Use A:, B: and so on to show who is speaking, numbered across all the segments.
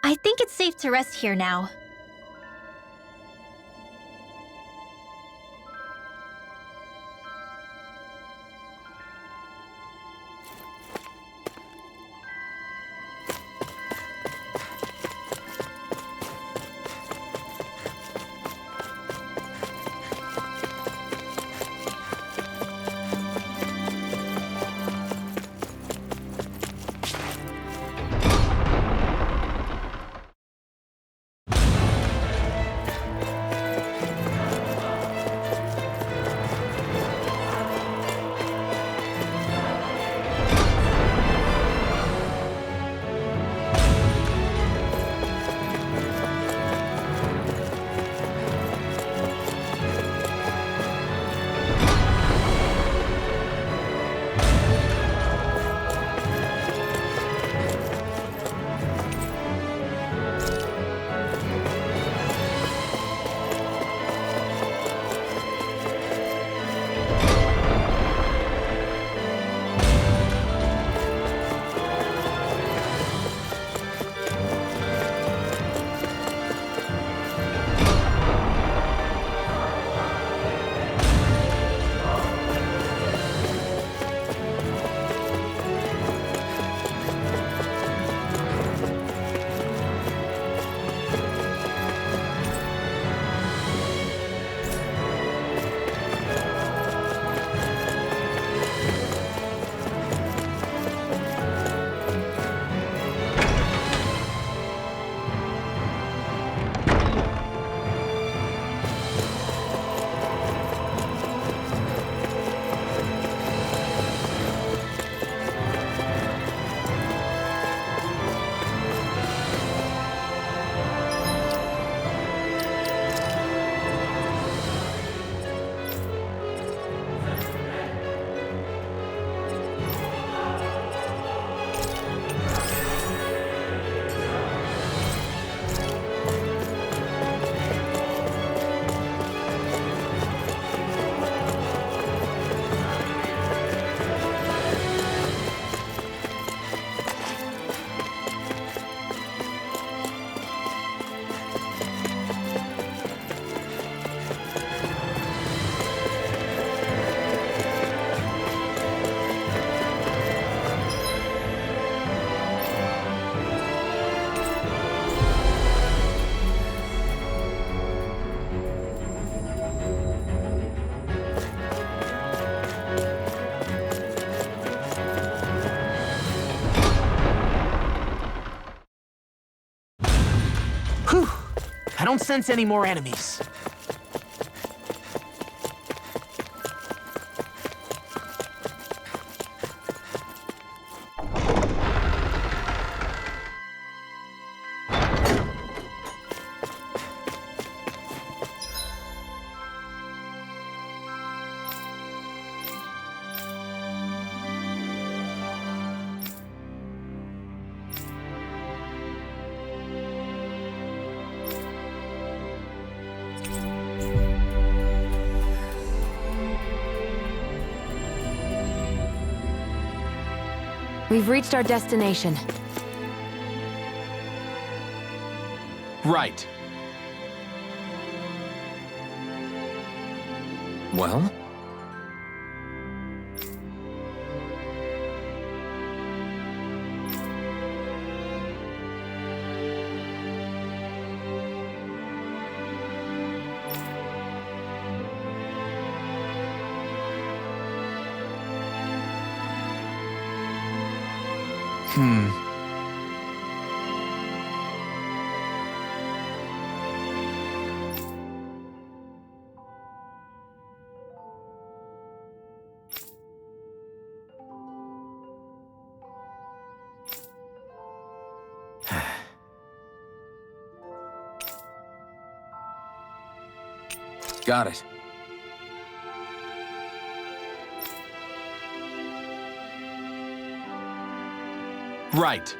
A: I think it's safe to rest here now.
B: Whew! I don't sense any more enemies.
C: We've reached our destination.
B: Right.
D: Well? Got it.
B: Right.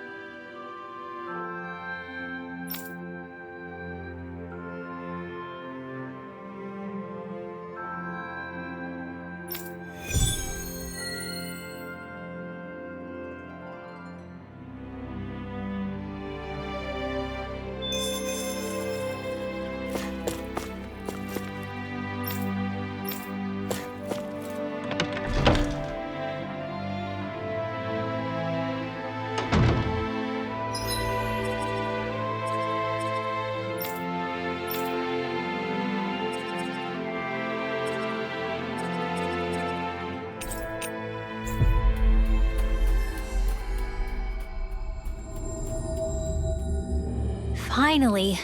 A: Finally.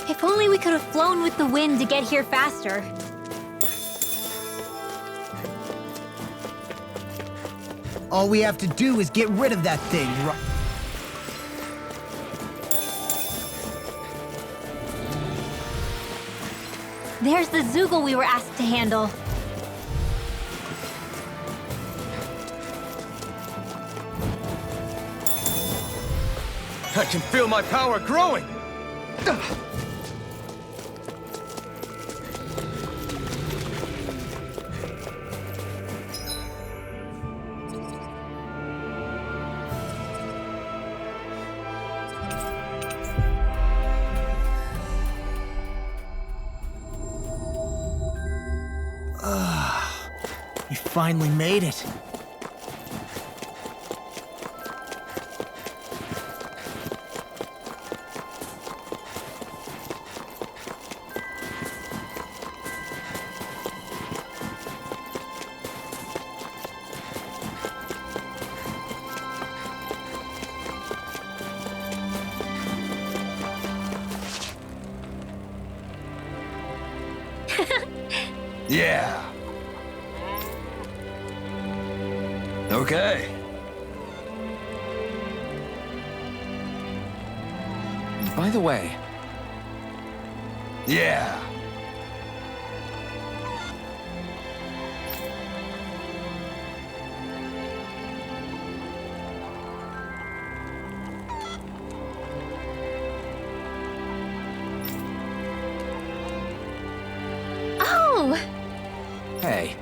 A: If only we could have flown with the wind to get here faster.
E: All we have to do is get rid of that thing,
A: There's the Zoogle we were asked to handle.
D: I can feel my power growing!
E: We finally made it.
D: Yeah. Okay. By the way... Yeah.
A: Oh!
D: Hey.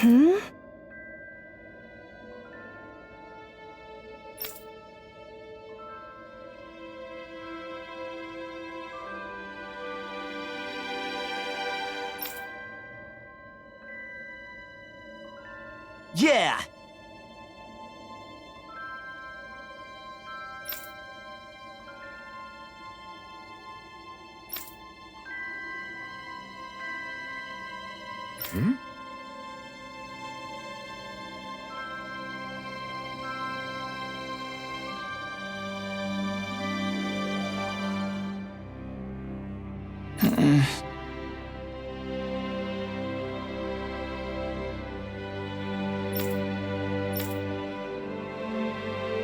C: Hmm?
E: Yeah!
D: Hmm?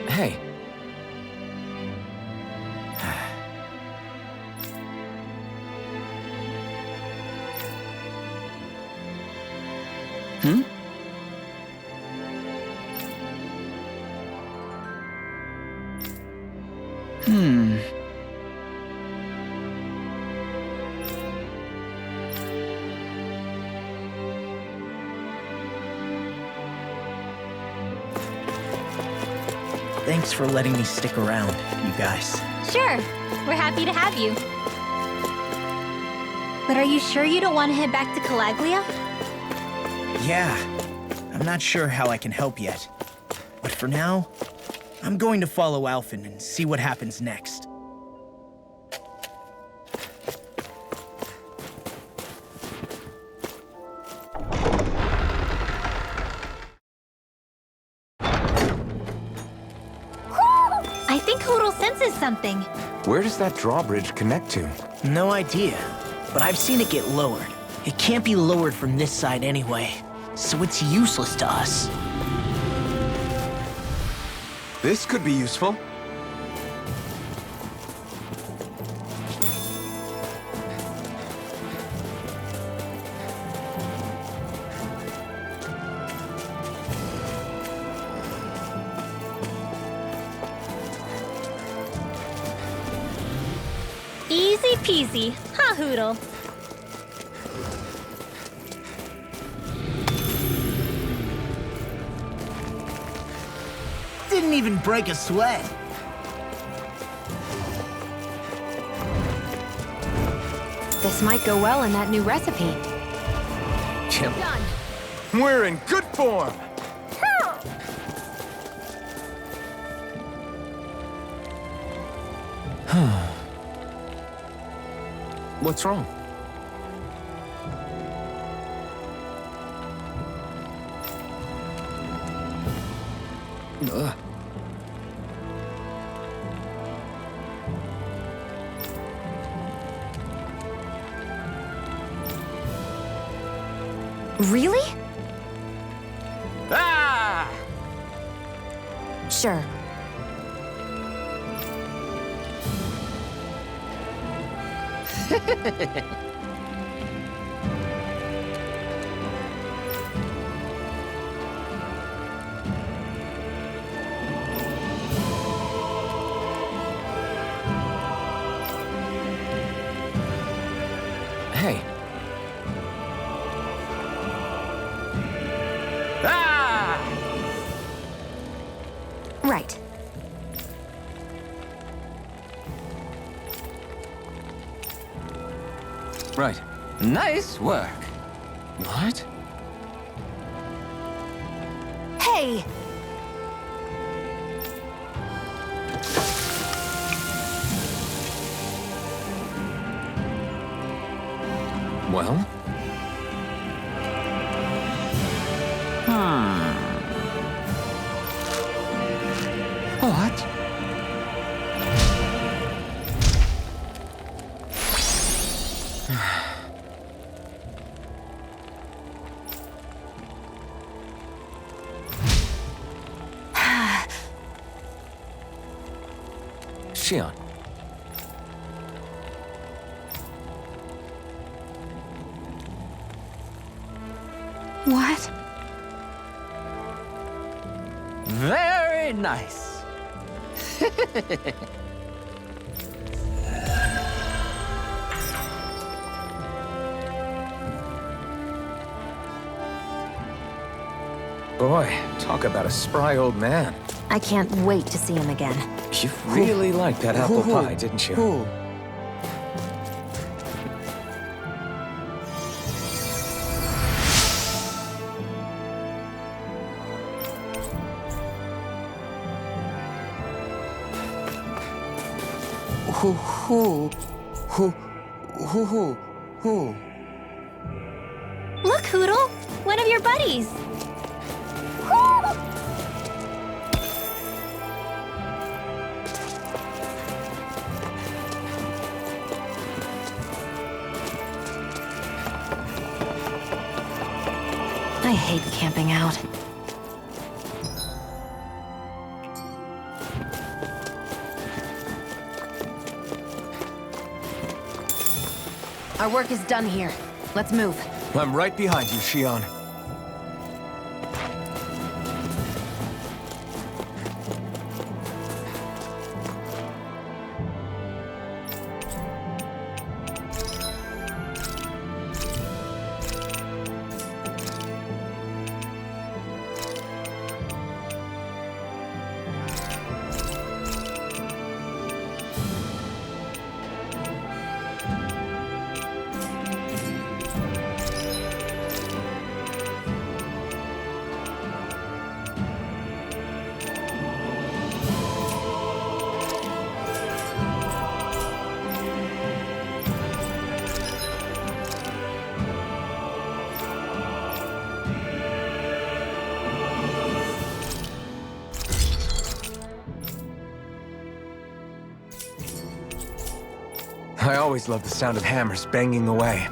D: Hey. Hmm? Hmm.
E: Thanks for letting me stick around, you guys.
A: Sure, we're happy to have you. But are you sure you don't want to head back to Calaglia?
E: Yeah, I'm not sure how I can help yet. But for now, I'm going to follow Alphen and see what happens next.
A: I think Hootle senses something.
D: Where does that drawbridge connect to?
E: No idea, but I've seen it get lowered. It can't be lowered from this side anyway, so it's useless to us.
D: This could be useful.
A: Easy peasy, huh, Hootle?
E: Didn't even break a sweat.
C: This might go well in that new recipe.
D: Done. We're in good form. What's wrong? Ugh.
C: Really?
D: Ah!
C: Sure.
D: Hey. Ah!
C: Right.
D: Right. Nice work. What?
C: Hey!
D: Well? What? Xion.
C: What?
B: Very nice.
D: Boy, talk about a spry old man.
C: I can't wait to see him again.
D: You really liked that apple pie, didn't you?
A: Look, Hootle! One of your buddies!
C: I hate camping out. Our work is done here. Let's move.
D: I'm right behind you, Xion. I always love the sound of hammers banging away.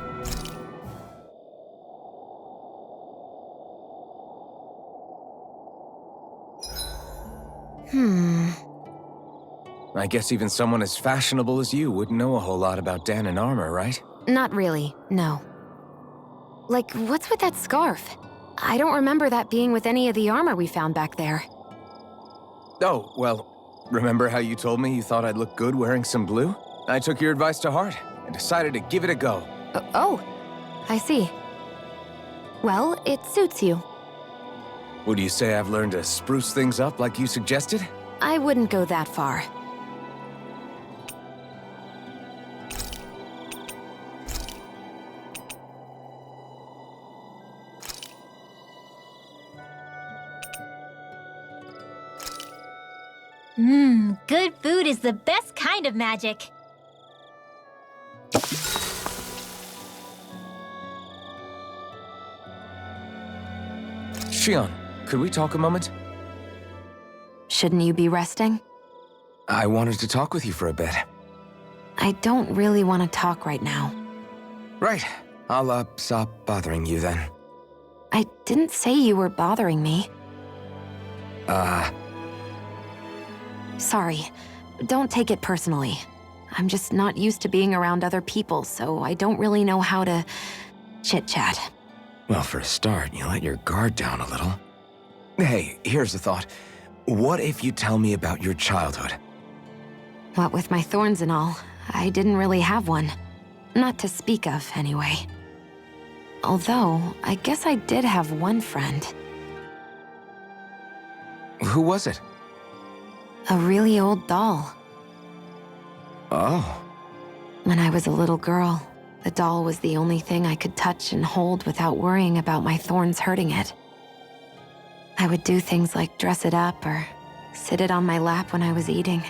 D: I guess even someone as fashionable as you wouldn't know a whole lot about Danan armor, right?
C: Not really, no. Like, what's with that scarf? I don't remember that being with any of the armor we found back there.
D: Oh, well, remember how you told me you thought I'd look good wearing some blue? I took your advice to heart and decided to give it a go.
C: Oh, I see. Well, it suits you.
D: Would you say I've learned to spruce things up like you suggested?
C: I wouldn't go that far.
A: Good food is the best kind of magic.
D: Shionne, could we talk a moment?
C: Shouldn't you be resting?
D: I wanted to talk with you for a bit.
C: I don't really want to talk right now.
D: Right. I'll, stop bothering you then.
C: I didn't say you were bothering me. Sorry. Don't take it personally. I'm just not used to being around other people, so I don't really know how to chit-chat.
D: Well, for a start, you let your guard down a little. Hey, here's a thought. What if you tell me about your childhood?
C: What with my thorns and all, I didn't really have one. Not to speak of, anyway. Although, I guess I did have one friend.
D: Who was it?
C: A really old doll.
D: Oh.
C: When I was a little girl, the doll was the only thing I could touch and hold without worrying about my thorns hurting it. I would do things like dress it up or sit it on my lap when I was eating.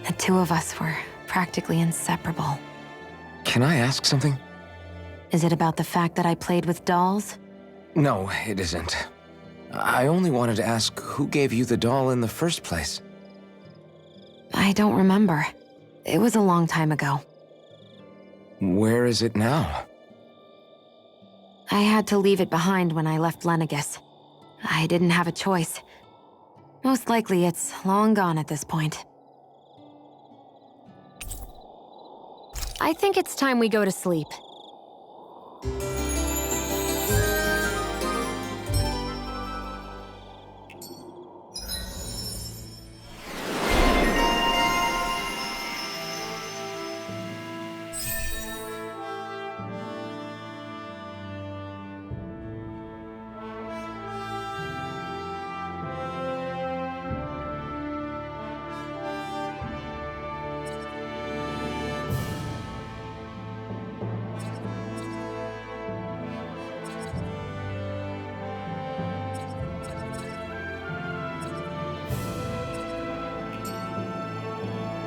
C: The two of us were practically inseparable.
D: Can I ask something?
C: Is it about the fact that I played with dolls?
D: No, it isn't. I only wanted to ask who gave you the doll in the first place.
C: I don't remember. It was a long time ago.
D: Where is it now?
C: I had to leave it behind when I left Lenegis. I didn't have a choice. Most likely it's long gone at this point. I think it's time we go to sleep.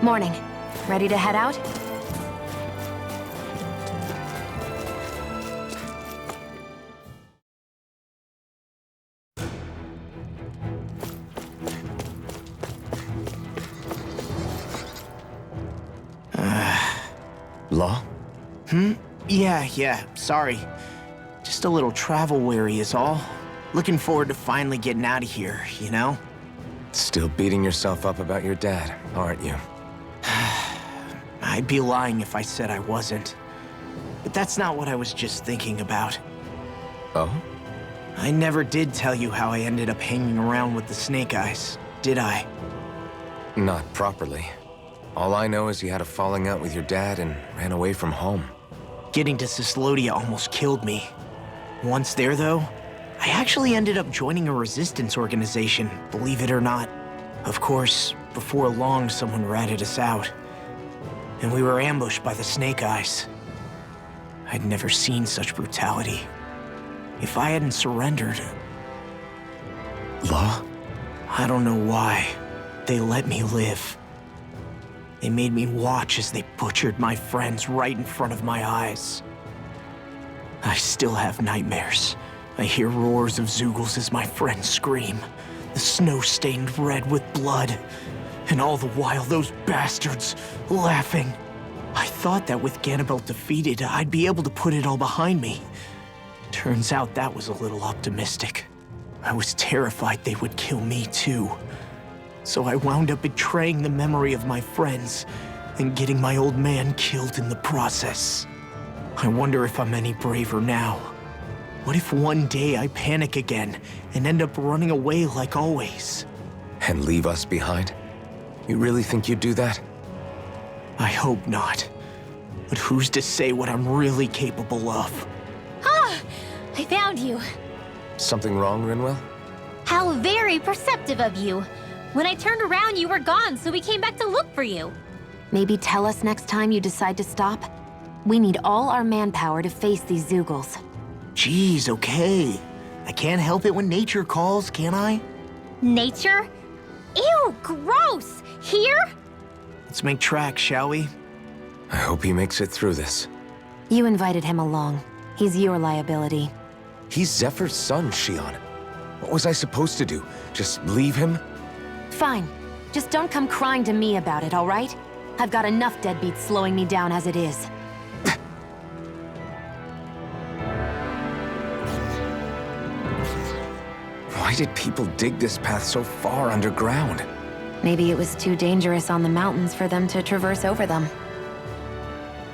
C: Morning. Ready to head out?
D: Law?
E: Yeah, sorry. Just a little travel weary is all. Looking forward to finally getting out of here, you know?
D: Still beating yourself up about your dad, aren't you?
E: I'd be lying if I said I wasn't. But that's not what I was just thinking about.
D: Oh?
E: I never did tell you how I ended up hanging around with the Snake Eyes, did I?
D: Not properly. All I know is you had a falling out with your dad and ran away from home.
E: Getting to Cyslodia almost killed me. Once there, though, I actually ended up joining a resistance organization, believe it or not. Of course, before long, someone ratted us out. And we were ambushed by the Snake Eyes. I'd never seen such brutality. If I hadn't surrendered...
D: Law?
E: I don't know why. They let me live. They made me watch as they butchered my friends right in front of my eyes. I still have nightmares. I hear roars of Zeugles as my friends scream. The snow stained red with blood. And all the while, those bastards laughing. I thought that with Ganabelt defeated, I'd be able to put it all behind me. Turns out that was a little optimistic. I was terrified they would kill me too. So I wound up betraying the memory of my friends and getting my old man killed in the process. I wonder if I'm any braver now. What if one day I panic again and end up running away like always?
D: And leave us behind? You really think you'd do that?
E: I hope not. But who's to say what I'm really capable of?
A: Ah! I found you.
D: Something wrong, Rinwell?
A: How very perceptive of you. When I turned around, you were gone, so we came back to look for you.
C: Maybe tell us next time you decide to stop? We need all our manpower to face these Zeugles.
E: Geez, okay. I can't help it when nature calls, can I?
A: Nature? Ew, gross! Here?
E: Let's make tracks, shall we?
D: I hope he makes it through this.
C: You invited him along. He's your liability.
D: He's Zephyr's son, Shion. What was I supposed to do? Just leave him?
C: Fine. Just don't come crying to me about it, all right? I've got enough deadbeats slowing me down as it is.
D: Why did people dig this path so far underground?
C: Maybe it was too dangerous on the mountains for them to traverse over them.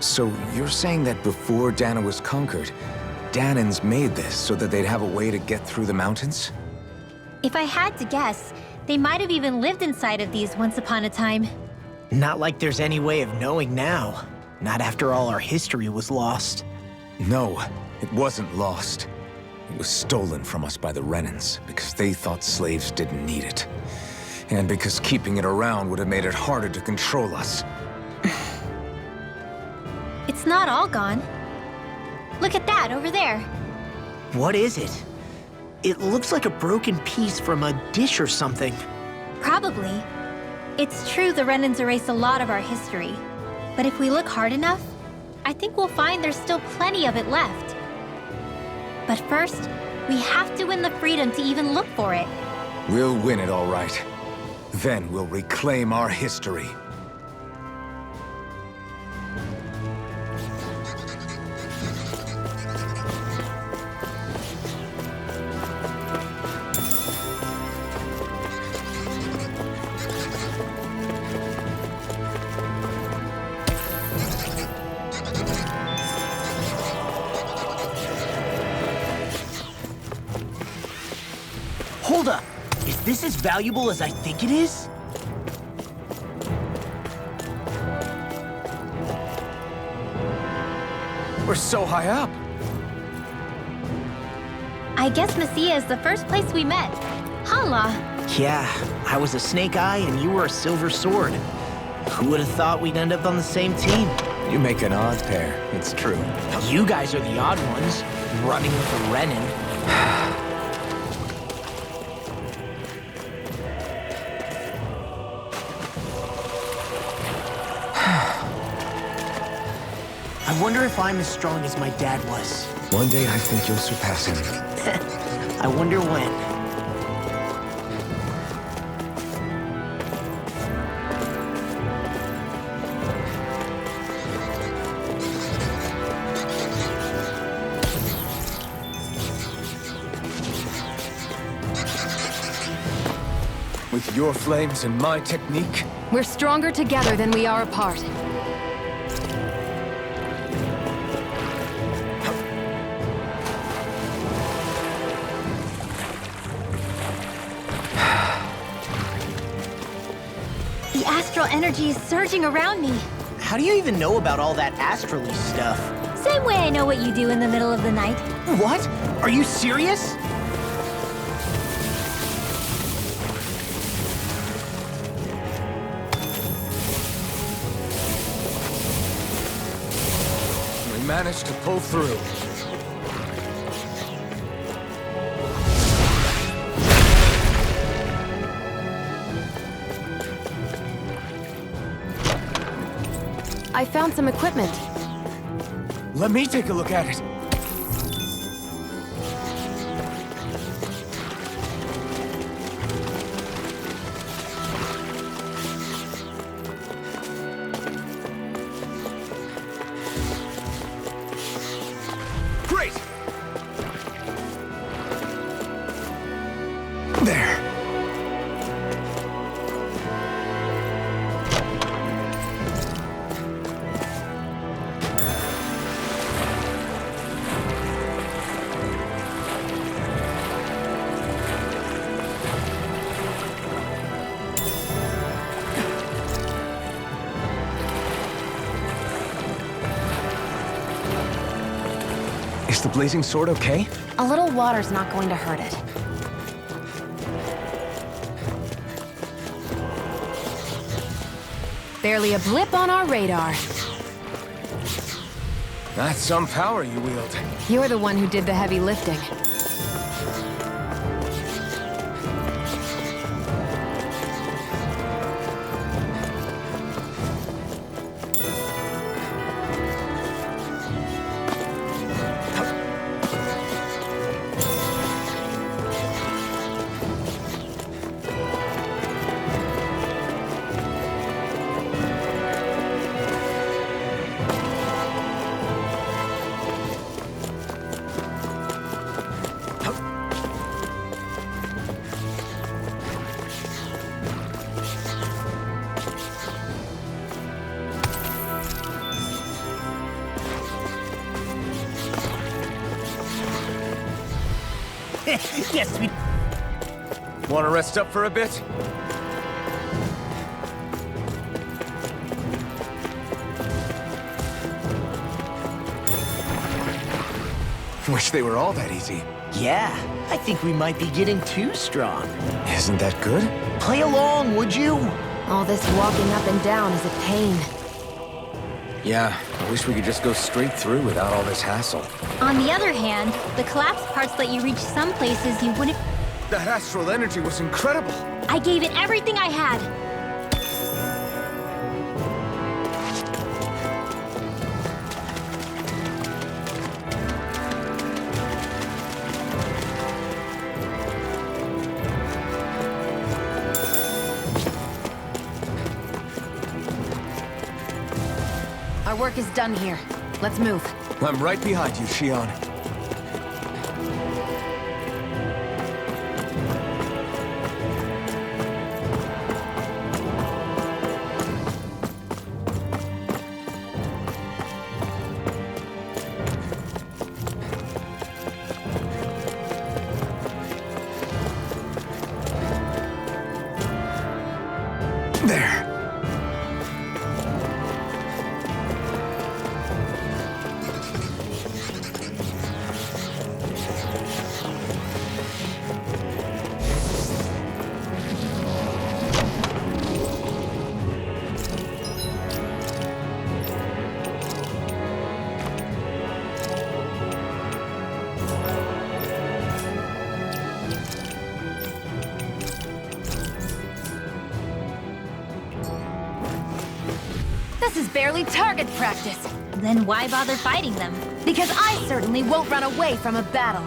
D: So you're saying that before Dahna was conquered, Dahnans made this so that they'd have a way to get through the mountains?
A: If I had to guess, they might have even lived inside of these once upon a time.
E: Not like there's any way of knowing now. Not after all our history was lost.
D: No, it wasn't lost. It was stolen from us by the Renans because they thought slaves didn't need it. And because keeping it around would have made it harder to control us.
A: It's not all gone. Look at that over there.
E: What is it? It looks like a broken piece from a dish or something.
A: Probably. It's true the Renans erased a lot of our history. But if we look hard enough, I think we'll find there's still plenty of it left. But first, we have to win the freedom to even look for it.
D: We'll win it all right. Then we'll reclaim our history.
E: Hold up! Is this as valuable as I think it is?
D: We're so high up.
A: I guess Messia is the first place we met. Hala.
E: Yeah, I was a snake eye and you were a silver sword. Who would have thought we'd end up on the same team?
D: You make an odd pair, it's true.
E: You guys are the odd ones, running with a Renan. I wonder if I'm as strong as my dad was.
D: One day I think you'll surpass him.
E: I wonder when.
D: With your flames and my technique,
C: We're stronger together than we are apart.
A: The astral energy is surging around me.
E: How do you even know about all that astrally stuff?
A: Same way I know what you do in the middle of the night.
E: What? Are you serious?
D: we managed to pull through.
C: I found some equipment.
D: Let me take a look at it. Is the blazing sword okay?
C: A little water's not going to hurt it. Barely a blip on our radar.
D: That's some power you wield.
C: You're the one who did the heavy lifting.
B: Yes, we...
D: Want to rest up for a bit? Wish they were all that easy.
E: Yeah, I think we might be getting too strong.
D: Isn't that good?
E: Play along, would you?
C: All this walking up and down is a pain.
D: Yeah, I wish we could just go straight through without all this hassle.
A: On the other hand, the collapsed parts let you reach some places you wouldn't...
D: That astral energy was incredible.
A: I gave it everything I had.
C: Our work is done here. Let's move.
D: I'm right behind you, Shion. There.
C: This is barely target practice.
A: Then why bother fighting them?
C: Because I certainly won't run away from a battle.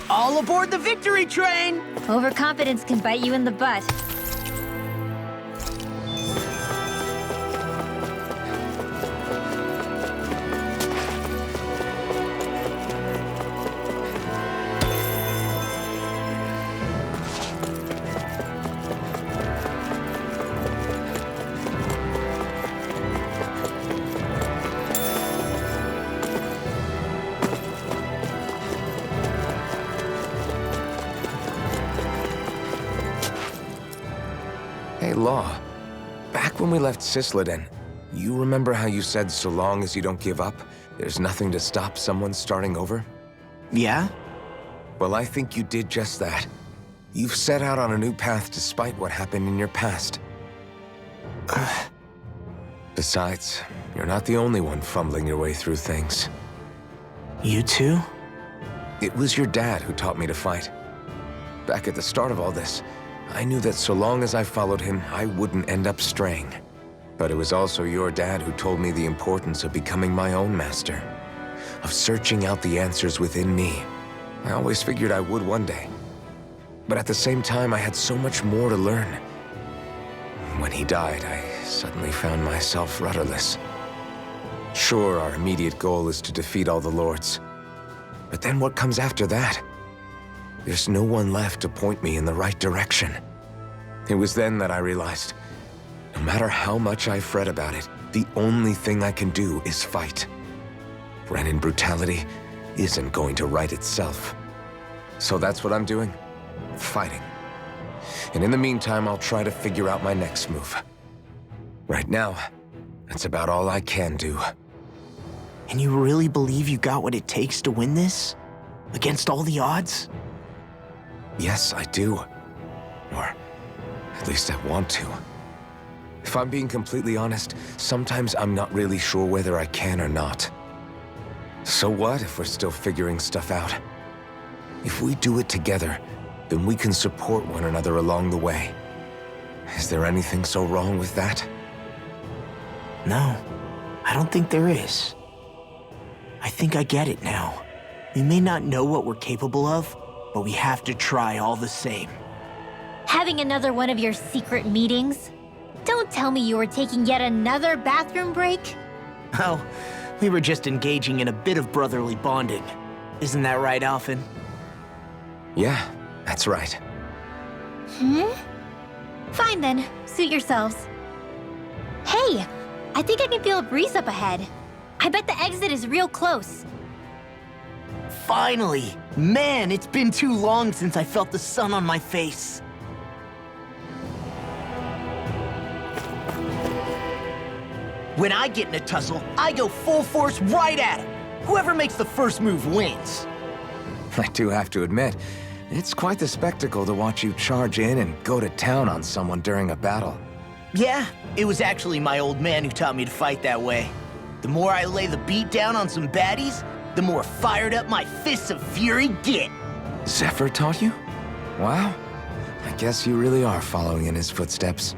E: All aboard the victory train!
A: Overconfidence can bite you in the butt.
D: Hey, Law. Back when we left Cisleden, you remember how you said so long as you don't give up, there's nothing to stop someone starting over?
E: Yeah?
D: Well, I think you did just that. You've set out on a new path despite what happened in your past. Besides, you're not the only one fumbling your way through things.
E: You too?
D: It was your dad who taught me to fight. Back at the start of all this, I knew that so long as I followed him, I wouldn't end up straying. But it was also your dad who told me the importance of becoming my own master, of searching out the answers within me. I always figured I would one day. But at the same time, I had so much more to learn. When he died, I suddenly found myself rudderless. Sure, our immediate goal is to defeat all the lords. But then what comes after that? There's no one left to point me in the right direction. It was then that I realized, no matter how much I fret about it, the only thing I can do is fight. Renin brutality isn't going to right itself. So that's what I'm doing, fighting. And in the meantime, I'll try to figure out my next move. Right now, that's about all I can do.
E: And you really believe you got what it takes to win this? Against all the odds?
D: Yes, I do. Or at least I want to. If I'm being completely honest, sometimes I'm not really sure whether I can or not. So what if we're still figuring stuff out? If we do it together, then we can support one another along the way. Is there anything so wrong with that?
E: No, I don't think there is. I think I get it now. We may not know what we're capable of, but we have to try all the same.
A: Having another one of your secret meetings? Don't tell me you were taking yet another bathroom break?
E: Oh, we were just engaging in a bit of brotherly bonding. Isn't that right, Alphen?
D: Yeah, that's right.
A: Fine then, suit yourselves. Hey, I think I can feel a breeze up ahead. I bet the exit is real close.
E: Finally! Man, it's been too long since I felt the sun on my face. When I get in a tussle, I go full force right at him. Whoever makes the first move wins.
D: I do have to admit, it's quite the spectacle to watch you charge in and go to town on someone during a battle.
E: Yeah, it was actually my old man who taught me to fight that way. The more I lay the beat down on some baddies, the more fired up my fists of fury get.
D: Zephyr taught you? Wow. I guess you really are following in his footsteps.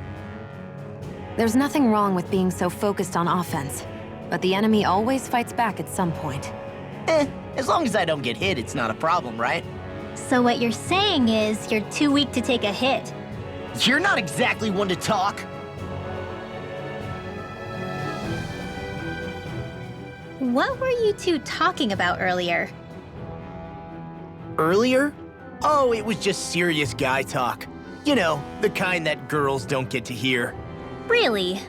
C: There's nothing wrong with being so focused on offense, but the enemy always fights back at some point.
E: As long as I don't get hit, it's not a problem, right?
A: So what you're saying is you're too weak to take a hit.
E: You're not exactly one to talk.
A: What were you two talking about earlier?
E: Earlier? Oh, it was just serious guy talk. You know, the kind that girls don't get to hear.
A: Really?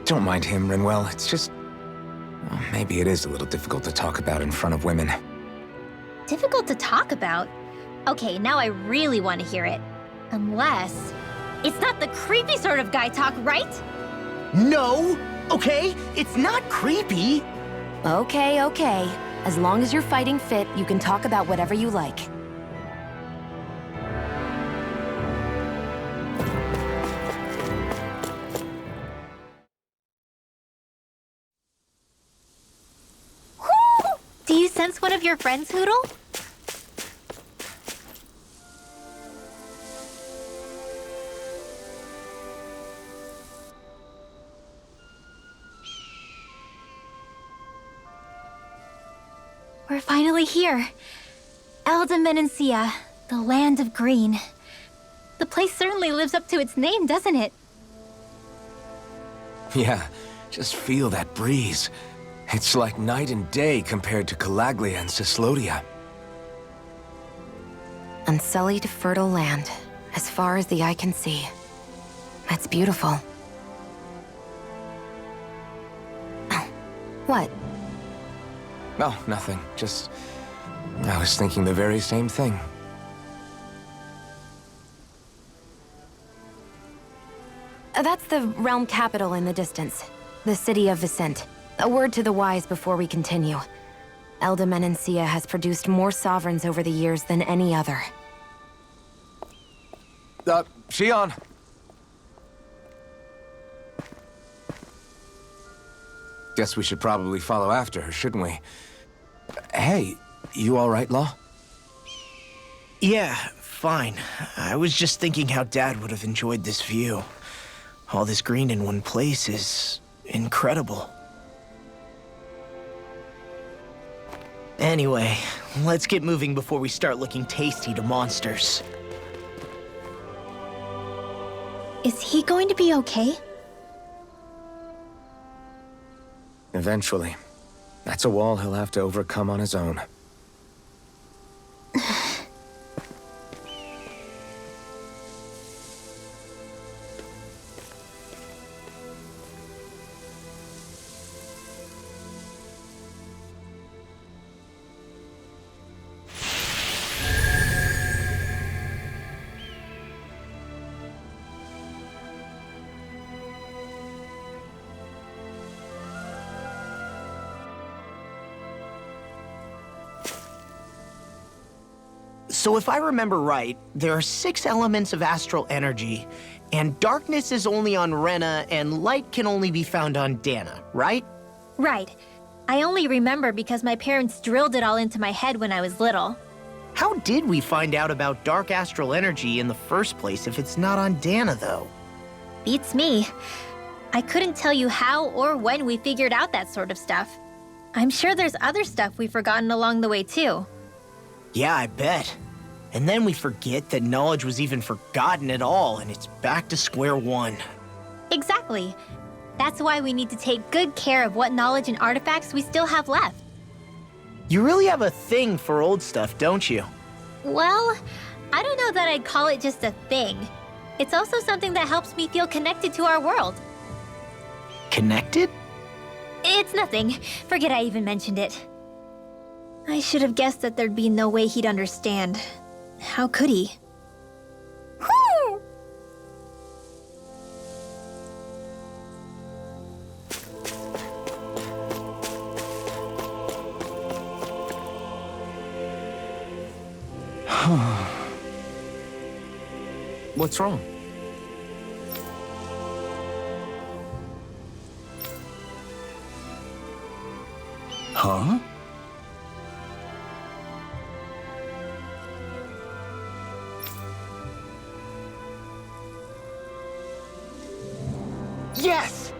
D: Don't mind him, Rinwell. It's just... well, maybe it is a little difficult to talk about in front of women.
A: Difficult to talk about? Okay, now I really want to hear it. Unless... it's not the creepy sort of guy talk, right?
E: No! Okay? It's not creepy!
C: Okay, okay. As long as you're fighting fit, you can talk about whatever you like.
A: Do you sense one of your friends, Hootle? We're finally here. Elde Menancia, the land of green. The place certainly lives up to its name, doesn't it?
D: Yeah, just feel that breeze. It's like night and day compared to Calaglia and Cyslodia.
C: Unsullied, fertile land, as far as the eye can see. That's beautiful. Oh, what?
D: Oh, nothing. Just... I was thinking the very same thing.
C: That's the realm capital in the distance. The city of Vicent. A word to the wise before we continue. Elde Menancia has produced more sovereigns over the years than any other.
D: Shionne! Guess we should probably follow after her, shouldn't we? Hey, you all right, Law?
E: Yeah, fine. I was just thinking how Dad would have enjoyed this view. All this green in one place is incredible. Anyway, let's get moving before we start looking tasty to monsters.
A: Is he going to be okay?
D: Eventually. That's a wall he'll have to overcome on his own.
E: So if I remember right, there are 6 elements of astral energy, and darkness is only on Rena, and light can only be found on Dana, right?
A: Right. I only remember because my parents drilled it all into my head when I was little.
E: How did we find out about dark astral energy in the first place if it's not on Dana, though?
A: Beats me. I couldn't tell you how or when we figured out that sort of stuff. I'm sure there's other stuff we've forgotten along the way, too.
E: Yeah, I bet. And then we forget that knowledge was even forgotten at all, and it's back to square one.
A: Exactly. That's why we need to take good care of what knowledge and artifacts we still have left.
E: You really have a thing for old stuff, don't you?
A: Well, I don't know that I'd call it just a thing. It's also something that helps me feel connected to our world.
E: Connected?
A: It's nothing. Forget I even mentioned it. I should have guessed that there'd be no way he'd understand. How could he?
B: What's wrong? Huh?
E: Yes!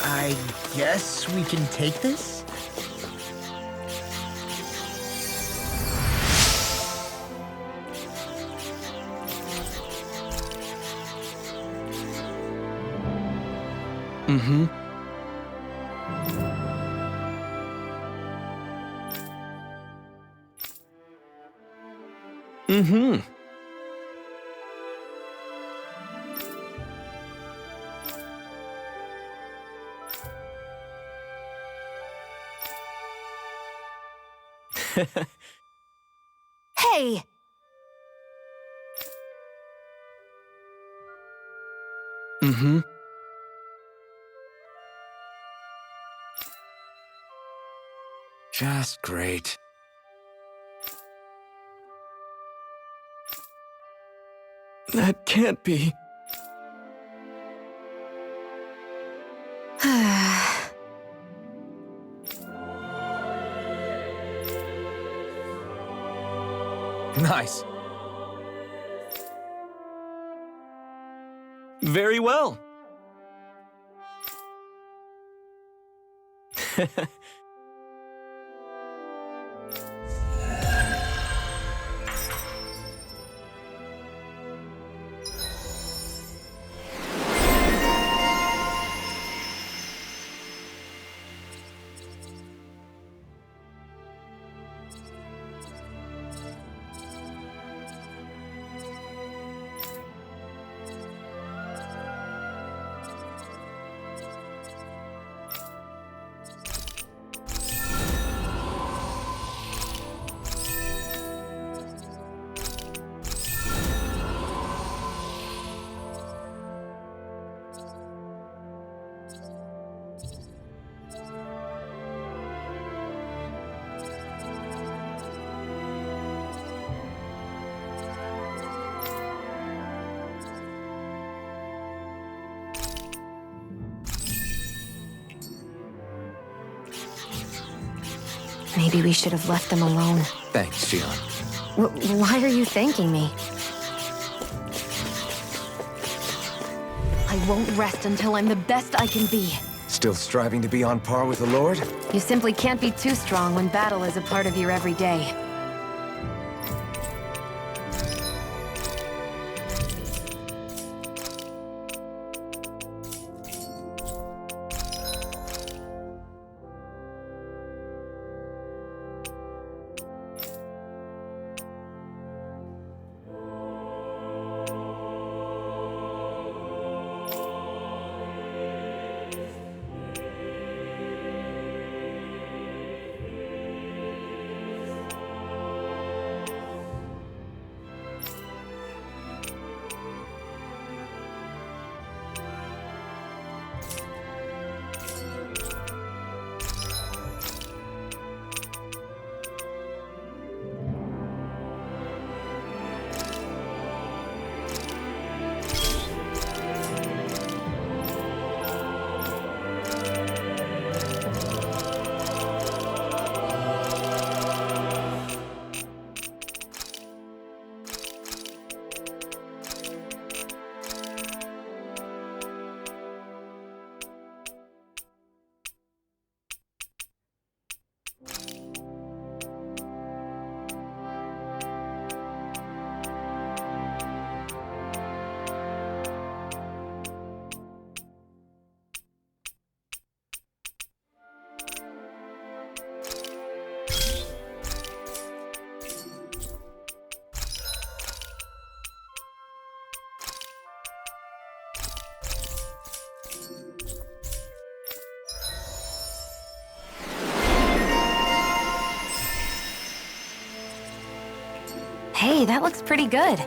E: I guess we can take this?
B: Mm-hmm. Mm-hmm.
A: Hey!
B: Mm-hmm. Just great. That can't be. Nice. Very well.
C: Maybe we should have left them alone.
D: Thanks, Xion.
C: Why are you thanking me? I won't rest until I'm the best I can be.
D: Still striving to be on par with the Lord?
C: You simply can't be too strong when battle is a part of your everyday. Hey, that looks pretty good.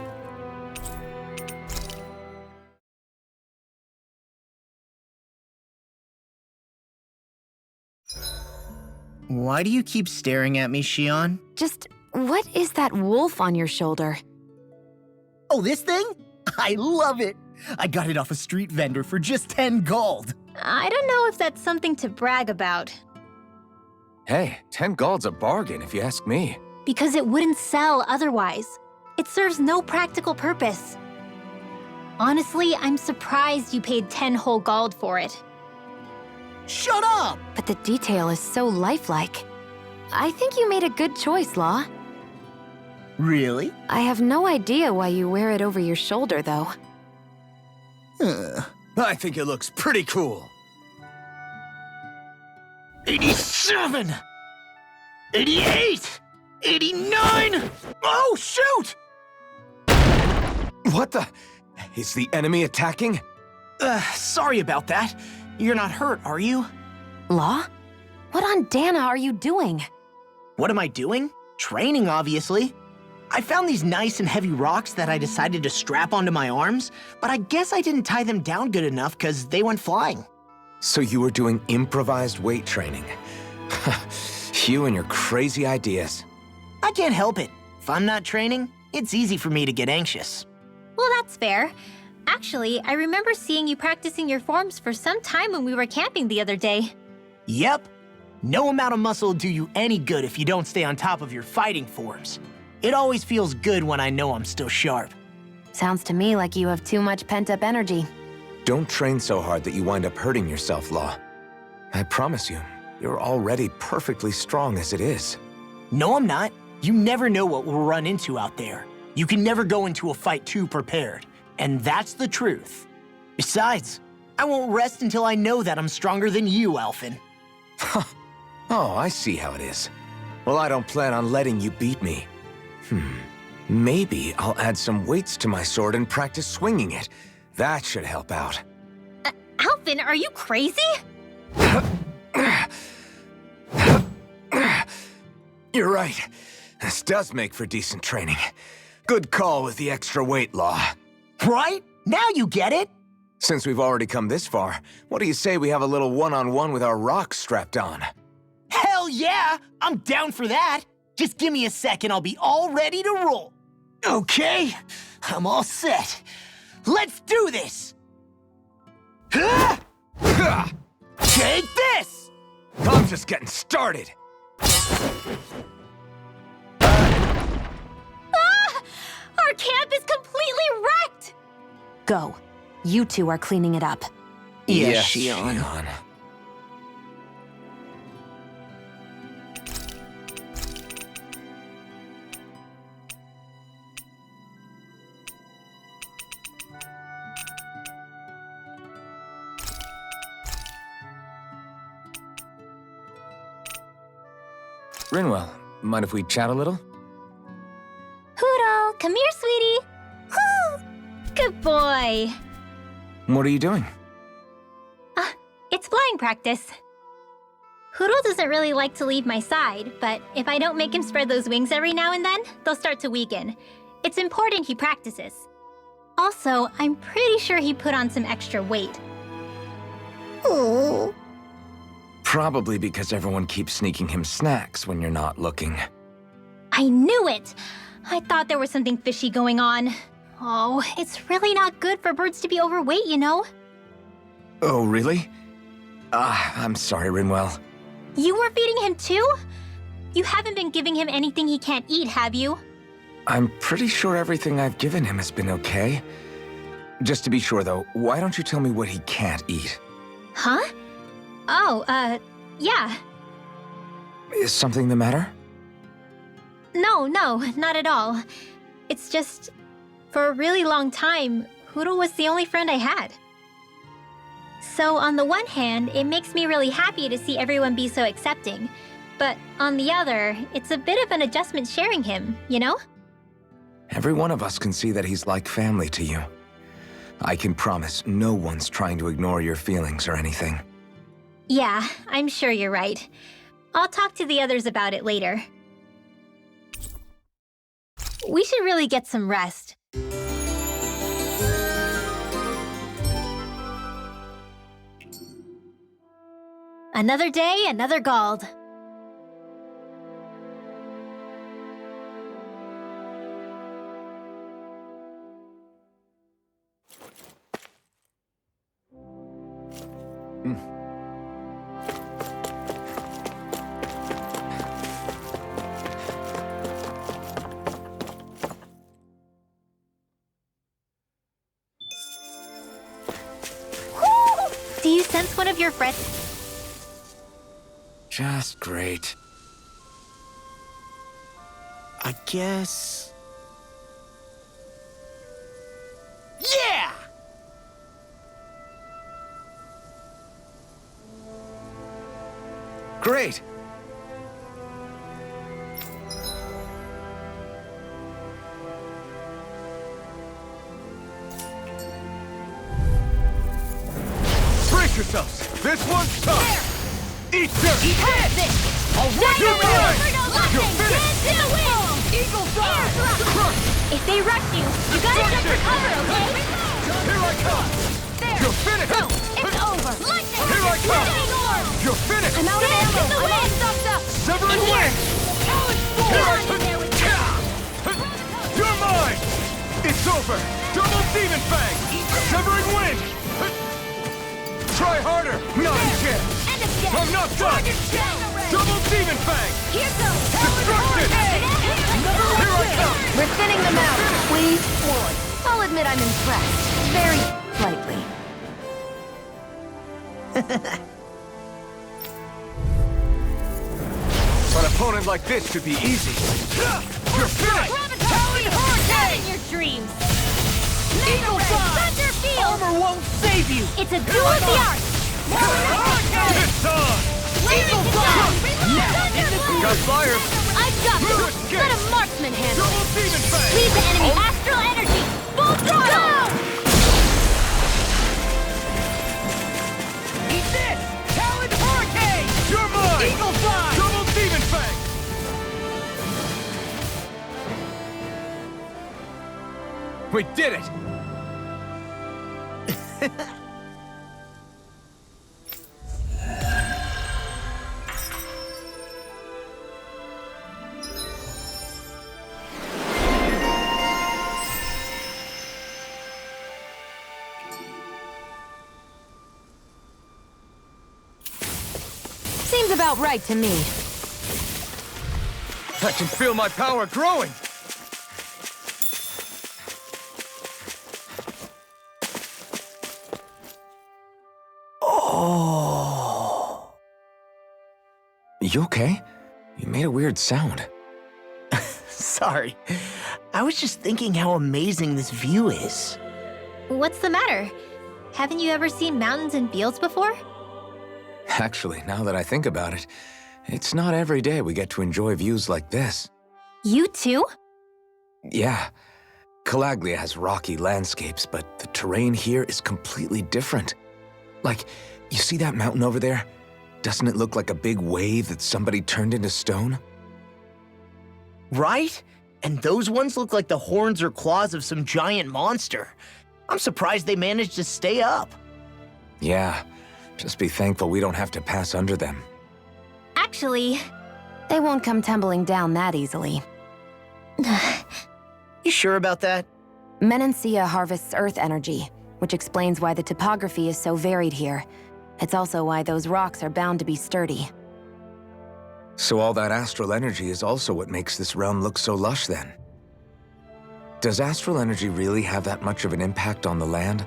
E: Why do you keep staring at me, Xion?
C: Just, what is that wolf on your shoulder?
F: Oh, this thing? I love it! I got it off a street vendor for just 10 gold.
A: I don't know if that's something to brag about,
D: Hey, 10 gold's a bargain if you ask me.
A: because it wouldn't sell otherwise. It serves no practical purpose. Honestly, I'm surprised you paid 10 whole gold for it.
F: Shut up!
C: But the detail is so lifelike. I think you made a good choice, Law.
F: Really?
C: I have no idea why you wear it over your shoulder, though.
D: I think it looks pretty cool.
F: 87! 88! 89! Oh, shoot!
D: What the? Is the enemy attacking?
E: Sorry about that. You're not hurt, are you?
C: Law? What on Dana are you doing?
E: What am I doing? Training, obviously. I found these nice and heavy rocks that I decided to strap onto my arms, but I guess I didn't tie them down good enough because they went flying.
D: So you were doing improvised weight training. You and your crazy ideas.
E: I can't help it. If I'm not training, it's easy for me to get anxious.
A: Well, that's fair. Actually, I remember seeing you practicing your forms for some time when we were camping the other day.
E: Yep. No amount of muscle will do you any good if you don't stay on top of your fighting forms. It always feels good when I know I'm still sharp.
C: Sounds to me like you have too much pent-up energy.
D: Don't train so hard that you wind up hurting yourself, Law. I promise you, you're already perfectly strong as it is.
E: No, I'm not. You never know what we'll run into out there. You can never go into a fight too prepared. And that's the truth. Besides, I won't rest until I know that I'm stronger than you, Alphen.
D: Oh, I see how it is. Well, I don't plan on letting you beat me. Maybe I'll add some weights to my sword and practice swinging it. That should help out.
A: Alphen, are you crazy?
D: You're right. This does make for decent training. Good call with the extra weight, Law.
E: Right? Now you get it?
D: Since we've already come this far, what do you say we have a little one-on-one with our rocks strapped on?
E: Hell yeah! I'm down for that! Just give me a second, I'll be all ready to roll. Okay, I'm all set. Let's do this! Take this!
D: I'm just getting started.
A: Our camp is completely wrecked!
C: Go. You two are cleaning it up.
E: Yes,
D: Shion.
E: Shion.
D: Rinwell, mind if we chat a little?
A: Huro, come here, sweetie. Woo! Good boy.
D: What are you doing?
A: It's flying practice. Huro doesn't really like to leave my side, but if I don't make him spread those wings every now and then, they'll start to weaken. It's important he practices. Also, I'm pretty sure he put on some extra weight. Ooh.
D: Probably because everyone keeps sneaking him snacks when you're not looking.
A: I knew it! I thought there was something fishy going on. Oh, it's really not good for birds to be overweight, you know?
D: Oh, really? I'm sorry, Rinwell.
A: You were feeding him too? You haven't been giving him anything he can't eat, have you?
D: I'm pretty sure everything I've given him has been okay. Just to be sure, though, why don't you tell me what he can't eat?
A: Huh? Oh, yeah.
D: Is something the matter?
A: No, not at all. It's just, for a really long time, Huro was the only friend I had. So on the one hand, it makes me really happy to see everyone be so accepting. But on the other, it's a bit of an adjustment sharing him, you know?
D: Every one of us can see that he's like family to you. I can promise no one's trying to ignore your feelings or anything.
A: Yeah, I'm sure you're right. I'll talk to the others about it later. We should really get some rest. Another day, another Gald. Do you sense one of your friends?
D: Just great.
E: I guess...
F: Yeah!
D: Great!
G: Brace yourselves! This one's tough! Eat dirt!
A: Eat this!
G: I'll rip your mind! You're finished!
A: Eagle Fire! If they rush you, you gotta jump for cover, okay?
G: Here I come!
A: There!
G: You're finished!
A: Go! It's over! Lightning!
G: Here I come!
A: Lightning orb!
G: You're finished!
A: I'm out of ammo! In the wind! Thumbs up!
G: Severing
A: In here!
G: wind!
A: Here
G: Here I
A: in there with
G: You're mine! It's over! Double Demon Fang! Severing wind! Try harder! Not a chance!
A: And again!
G: I'm not done! Double Demon Fang!
A: Here goes!
G: Destruction! Here I come!
C: We're thinning them out. Please, forward. I'll admit I'm impressed. Very slightly.
G: An opponent like this should be easy. You're finished!
A: Talon Hurricane! In your dreams! Eagle Thunder Field!
F: Armor won't save you!
A: It's a duel of the arts!
G: It's on!
A: Eagle Thunder!
G: Got fired!
A: I've got
G: Good
A: this!
G: escape.
A: Let a marksman handle
G: Double
A: it!
G: Demon Fang!
A: Lead the enemy astral energy! Full throttle!
F: Eat this! Talon Hurricane!
G: You're mine!
F: Eagle Fly!
G: Double Demon Fang! We did it!
C: Seems about right to me.
G: I can feel my power growing!
E: Oh.
D: You okay? You made a weird sound.
E: Sorry. I was just thinking how amazing this view is.
A: What's the matter? Haven't you ever seen mountains and fields before?
D: Actually, now that I think about it, it's not every day we get to enjoy views like this.
A: You too?
D: Yeah, Calaglia has rocky landscapes, but the terrain here is completely different. Like, you see that mountain over there? Doesn't it look like a big wave that somebody turned into stone?
E: Right? And those ones look like the horns or claws of some giant monster. I'm surprised they managed to stay up.
D: Yeah, just be thankful we don't have to pass under them.
A: Actually,
C: They won't come tumbling down that easily.
E: You sure about that?
C: Menancia harvests earth energy, which explains why the topography is so varied here. It's also why those rocks are bound to be sturdy.
D: So all that astral energy is also what makes this realm look so lush then. Does astral energy really have that much of an impact on the land?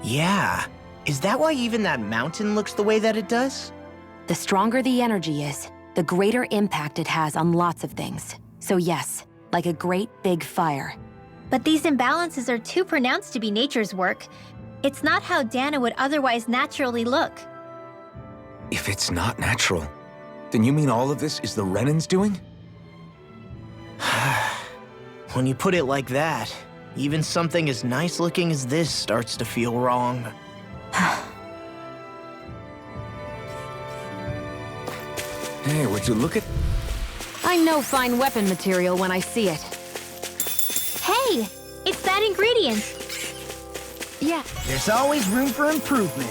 E: Yeah. Is that why even that mountain looks the way that it does?
C: The stronger the energy is, the greater impact it has on lots of things. So yes, like a great big fire.
A: but these imbalances are too pronounced to be nature's work. It's not how Dana would otherwise naturally look.
D: If it's not natural, then you mean all of this is the Renans doing?
E: When you put it like that, even something as nice looking as this starts to feel wrong.
D: Hey, would you look at...
C: I know fine weapon material when I see it.
A: Hey, it's that ingredient.
C: Yeah.
F: There's always room for improvement.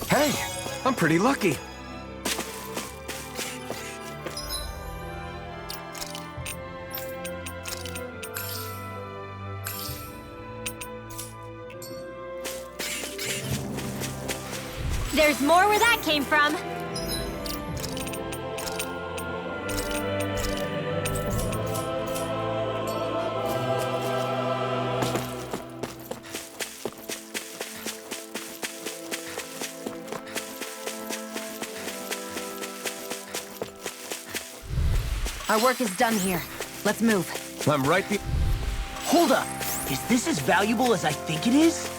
B: Hey, I'm pretty lucky.
A: There's more where that came from.
C: Our work is done here. Let's move.
B: I'm right be...
E: Hold up! Is this as valuable as I think it is?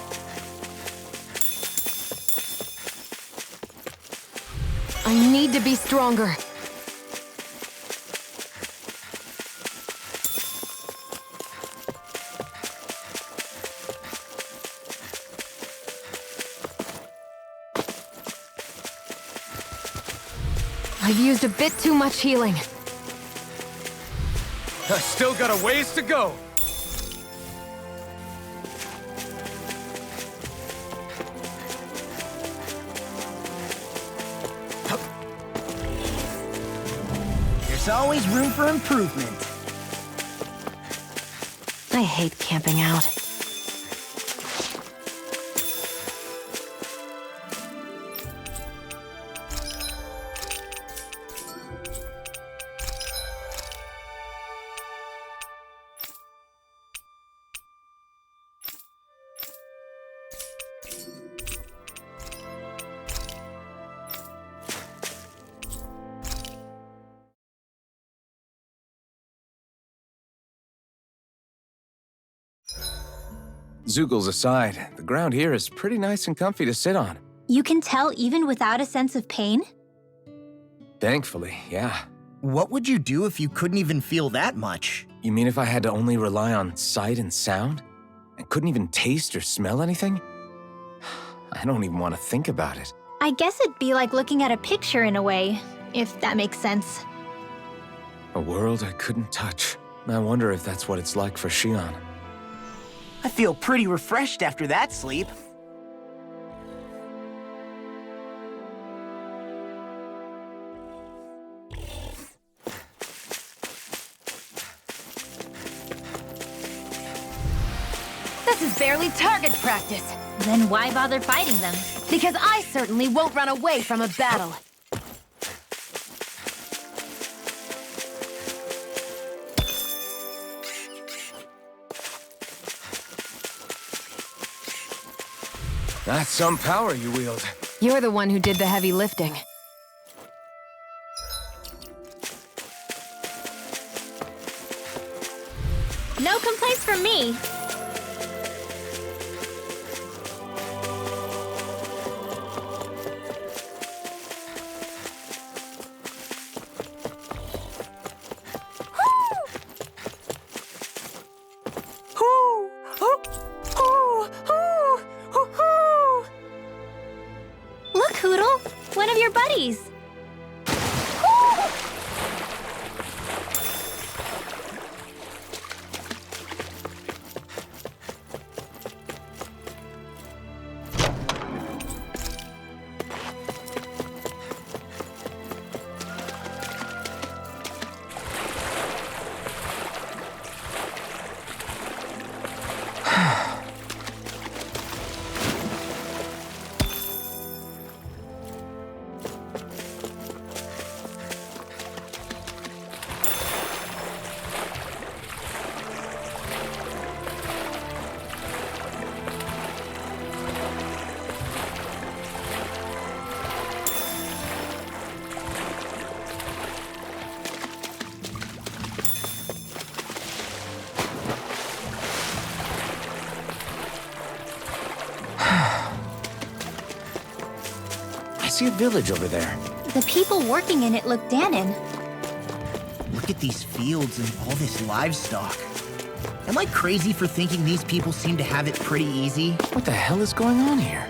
C: I need to be stronger. I've used a bit too much healing.
G: I still got a ways to go.
F: There's always room for improvement.
C: I hate camping out.
D: Zoogles aside, the ground here is pretty nice and comfy to sit on.
A: You can tell even without a sense of pain?
D: Thankfully, yeah.
F: What would you do if you couldn't even feel that much?
D: You mean if I had to only rely on sight and sound? And couldn't even taste or smell anything? I don't even want to think about it.
A: I guess it'd be like looking at a picture in a way, if that makes sense.
D: A world I couldn't touch. I wonder if that's what it's like for Xion.
E: I feel pretty refreshed after that sleep.
C: This is barely target practice.
A: Then why bother fighting them?
C: Because I certainly won't run away from a battle.
D: That's some power you wield.
C: You're the one who did the heavy lifting.
A: No complaints from me. Look, Hootle! One of your buddies!
D: I see a village over there.
A: The people working in it look Dahnan.
F: Look at these fields and all this livestock. Am I crazy for thinking these people seem to have it pretty easy?
D: What the hell is going on here?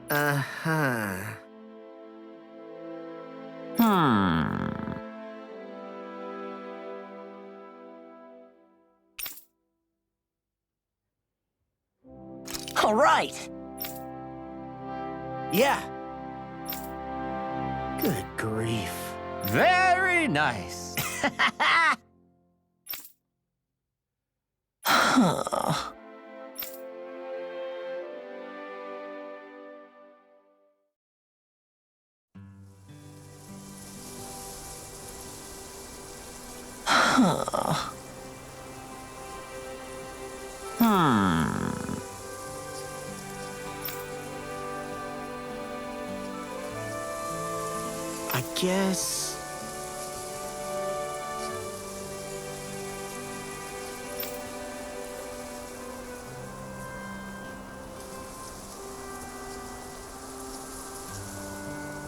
E: Uh-huh.
F: All right.
E: Yeah. Good grief.
B: Very nice.
F: Huh. Huh.
E: I guess...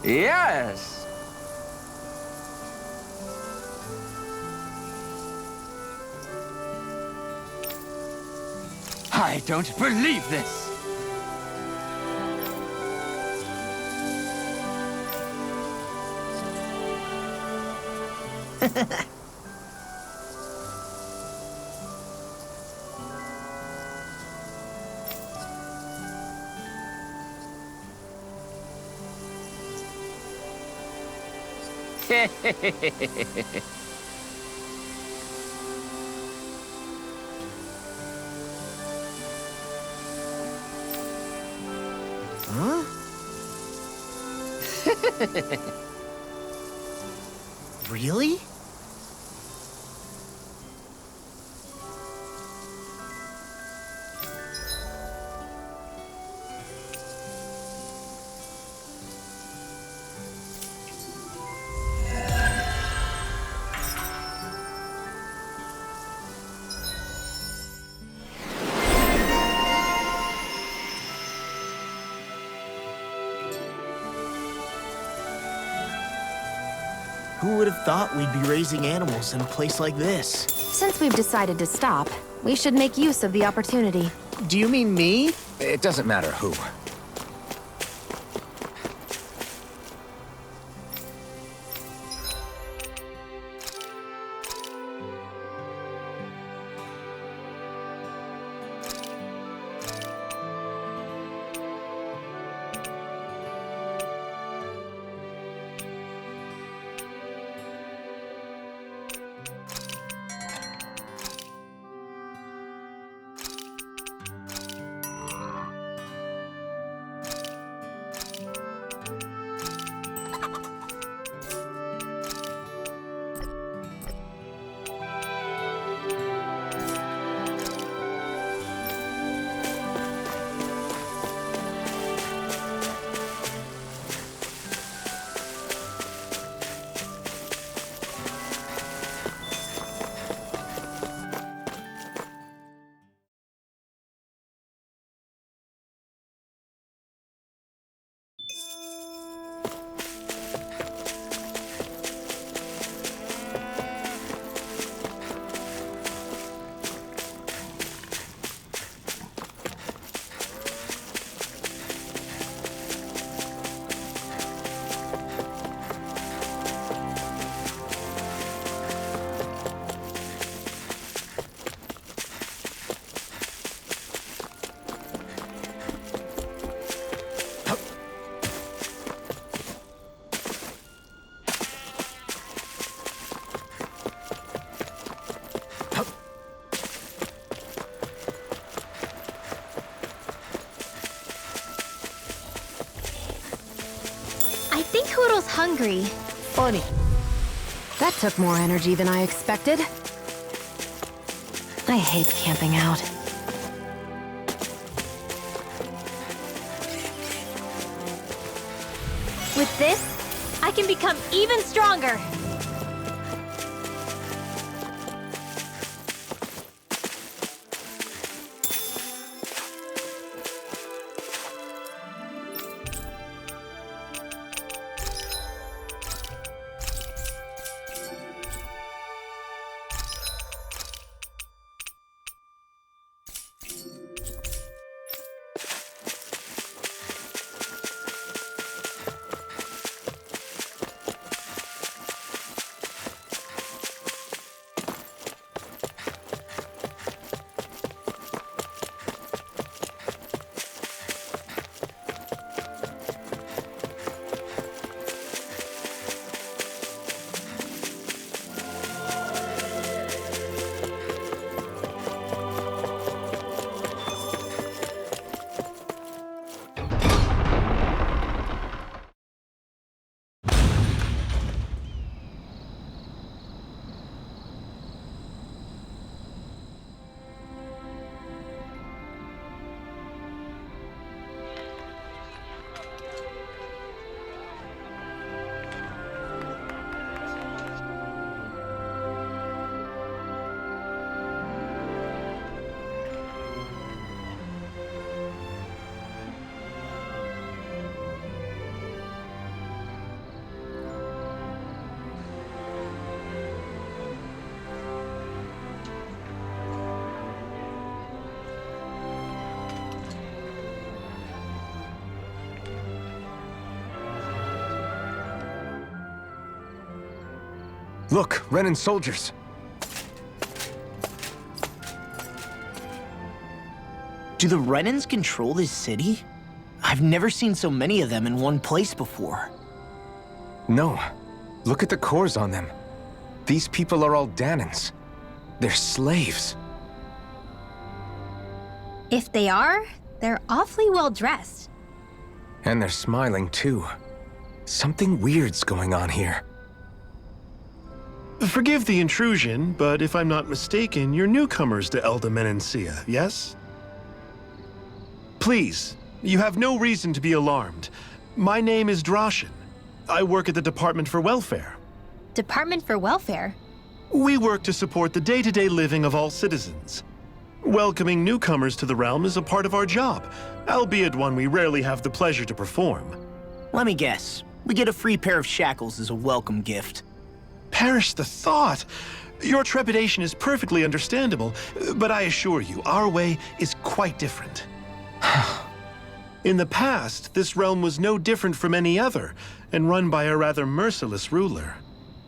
B: Yes. I don't believe this.
E: Huh?
F: Really?
E: Who would have thought we'd be raising animals in a place like this?
C: Since we've decided to stop, we should make use of the opportunity.
E: Do you mean me?
D: It doesn't matter who.
A: I think Hoodle's hungry.
E: Funny.
C: That took more energy than I expected. I hate camping out.
A: With this, I can become even stronger.
D: Look, Renan soldiers.
E: Do the Renans control this city? I've never seen so many of them in one place before.
D: No. Look at the cores on them. These people are all Dahnans. They're slaves.
A: If they are, they're awfully well dressed.
D: And they're smiling too. Something weird's going on here.
H: Forgive the intrusion, but if I'm not mistaken, you're newcomers to Elda Menancia, yes? Please, you have no reason to be alarmed. My name is Drashin. I work at the Department for Welfare.
A: Department for Welfare?
H: We work to support the day-to-day living of all citizens. Welcoming newcomers to the realm is a part of our job, albeit one we rarely have the pleasure to perform.
E: Let me guess. We get a free pair of shackles as a welcome gift.
H: Perish the thought! Your trepidation is perfectly understandable, but I assure you, our way is quite different. In the past, this realm was no different from any other, and run by a rather merciless ruler.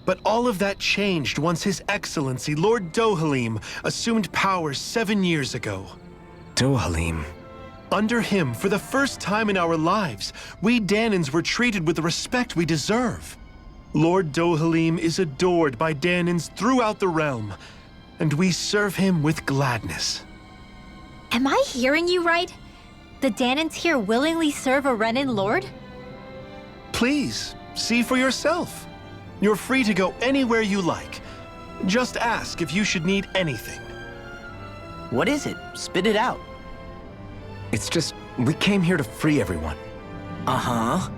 H: But all of that changed once His Excellency, Lord Dohalim, assumed power 7 years ago.
D: Dohalim.
H: Under him, for the first time in our lives, we Dahnans were treated with the respect we deserve. Lord Dohalim is adored by Dahnans throughout the realm, and we serve him with gladness.
A: Am I hearing you right? The Dahnans here willingly serve a Renan lord?
H: Please, see for yourself. You're free to go anywhere you like. Just ask if you should need anything.
E: What is it? Spit it out.
D: It's just, we came here to free everyone.
E: Uh-huh.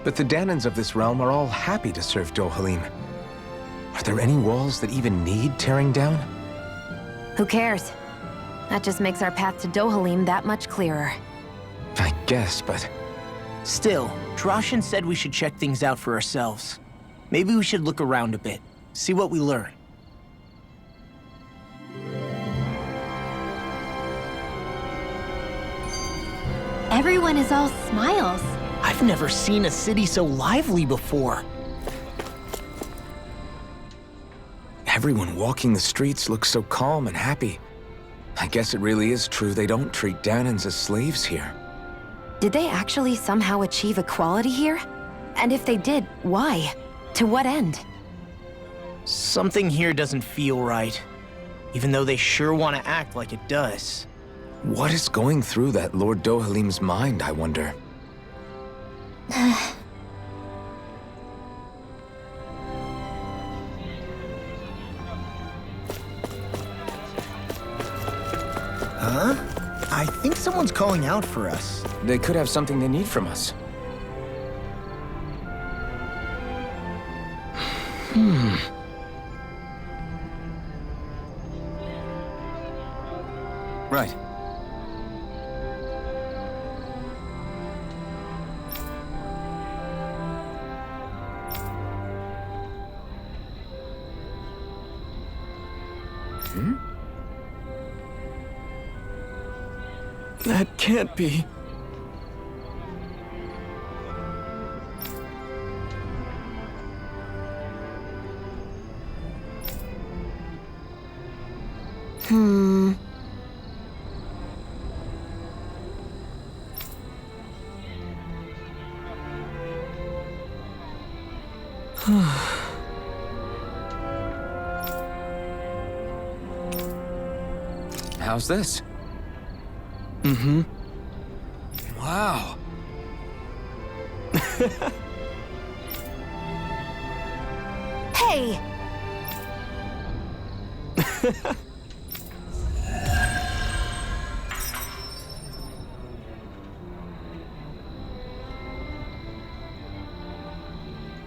D: But the Dahnans of this realm are all happy to serve Dohalim. Are there any walls that even need tearing down?
C: Who cares? That just makes our path to Dohalim that much clearer.
D: I guess, but...
E: Still, Droshin said we should check things out for ourselves. Maybe we should look around a bit, see what we learn.
A: Everyone is all smiles.
E: I've never seen a city so lively before.
D: Everyone walking the streets looks so calm and happy. I guess it really is true they don't treat Dahnans as slaves here.
C: Did they actually somehow achieve equality here? And if they did, why? To what end?
E: Something here doesn't feel right, even though they sure want to act like it does.
D: What is going through that Lord Dohalim's mind, I wonder?
F: Huh? I think someone's calling out for us.
D: They could have something they need from us. Right. That can't be. How's this? Mm-hmm. Wow.
C: Hey!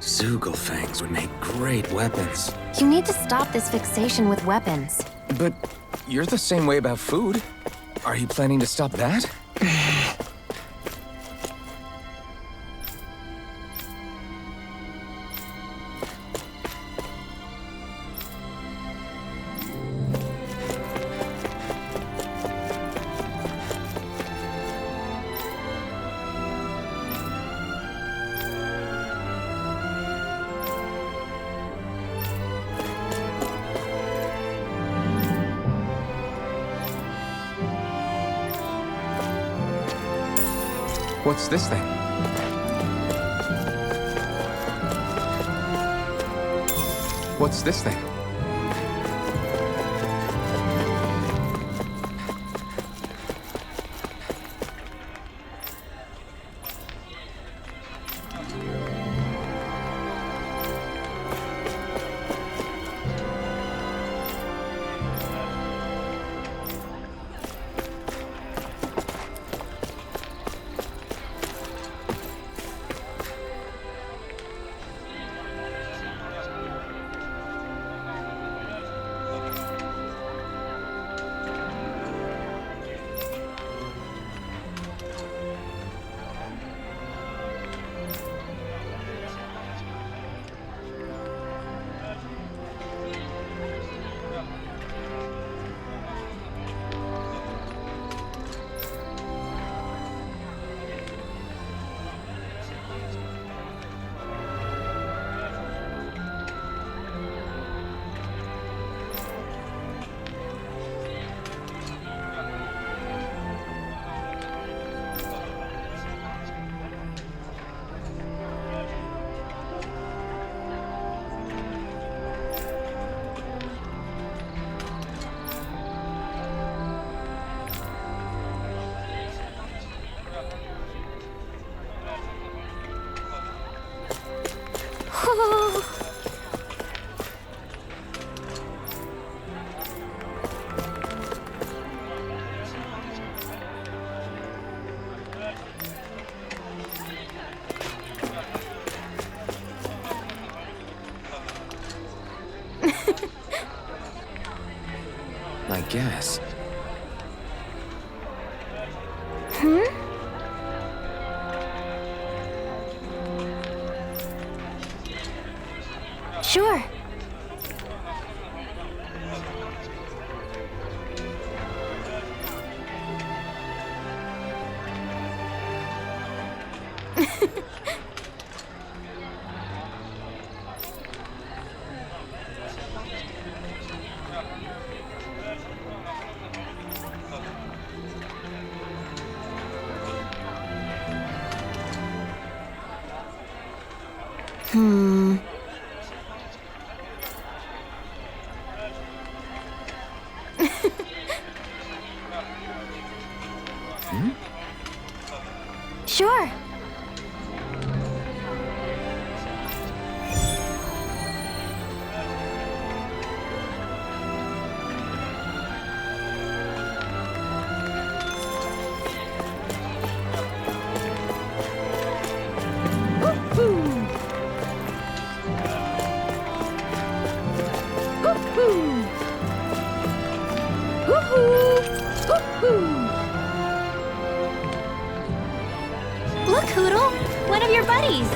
D: Zugelfangs would make great weapons.
C: You need to stop this fixation with weapons.
D: But you're the same way about food. Are you planning to stop that? What's this thing? What's this thing? I guess.
A: Sure. Sure. Look, Hootle! One of your buddies!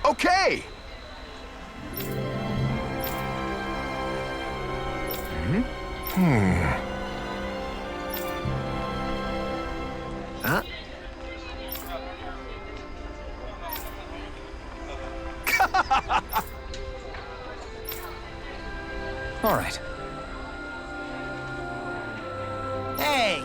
G: Okay!
E: Huh?
D: All right.
F: Hey!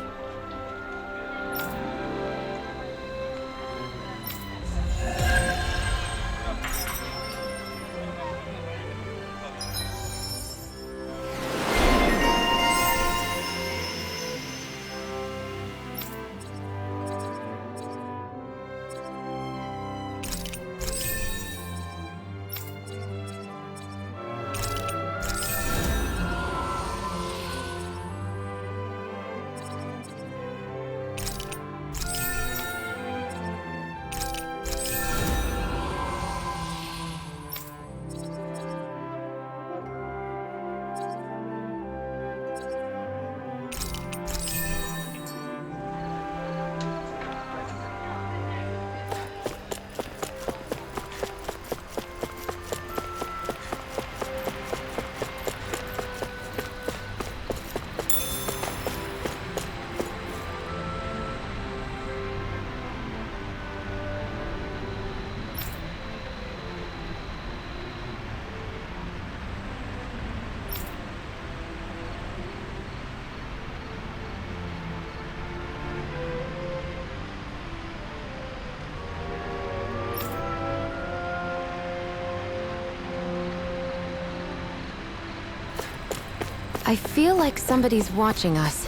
C: I feel like somebody's watching us.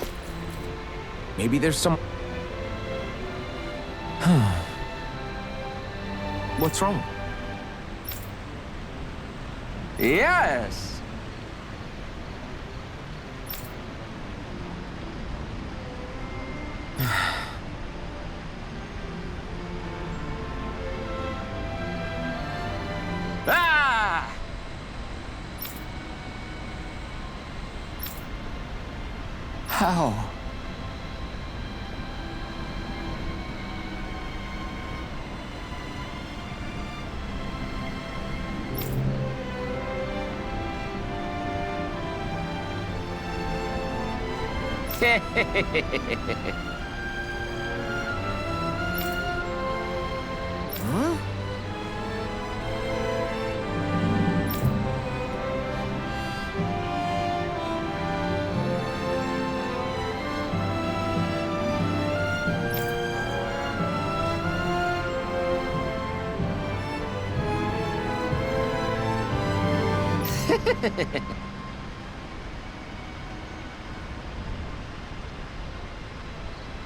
D: Maybe there's some... What's wrong?
B: Yes! Ah! How?
E: Huh?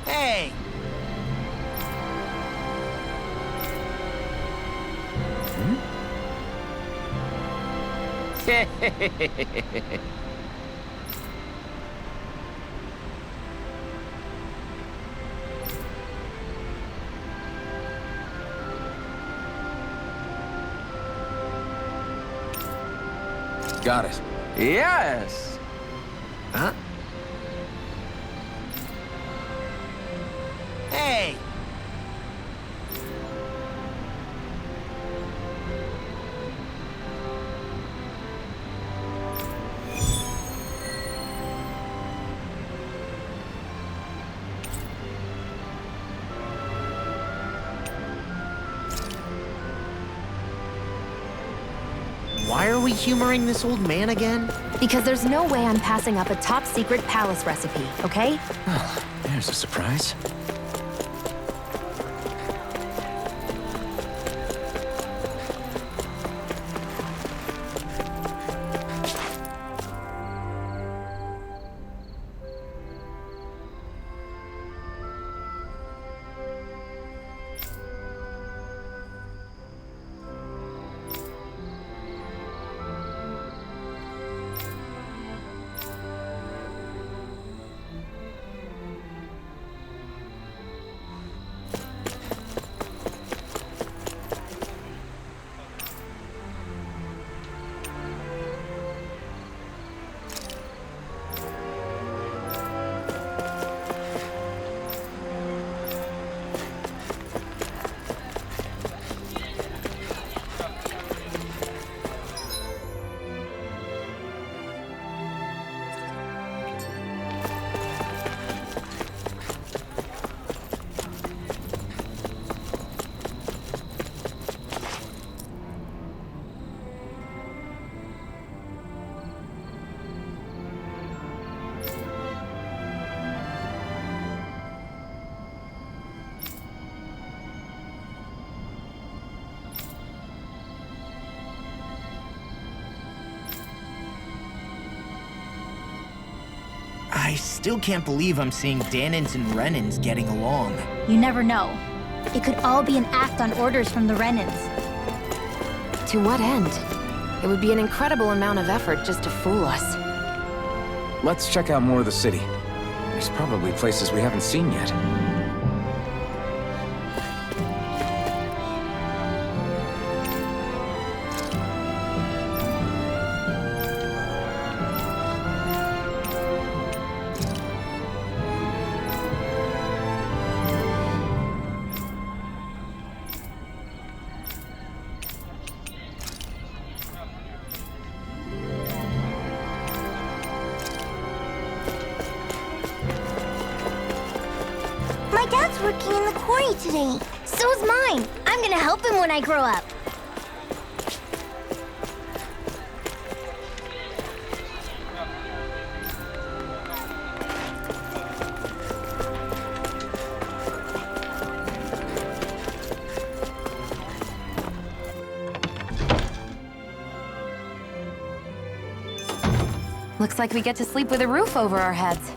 F: Hey!
D: Got it.
B: Yes!
F: Huh? Hey! Why are we humoring this old man again?
C: Because there's no way I'm passing up a top secret palace recipe, okay?
D: Well, there's a surprise.
F: I still can't believe I'm seeing Dahnans and Renans getting along.
A: You never know. It could all be an act on orders from the Renans.
C: To what end? It would be an incredible amount of effort just to fool us.
D: Let's check out more of the city. There's probably places we haven't seen yet.
I: My dad's working in the quarry today. So's mine. I'm gonna help him when I grow up.
C: Looks like we get to sleep with a roof over our heads.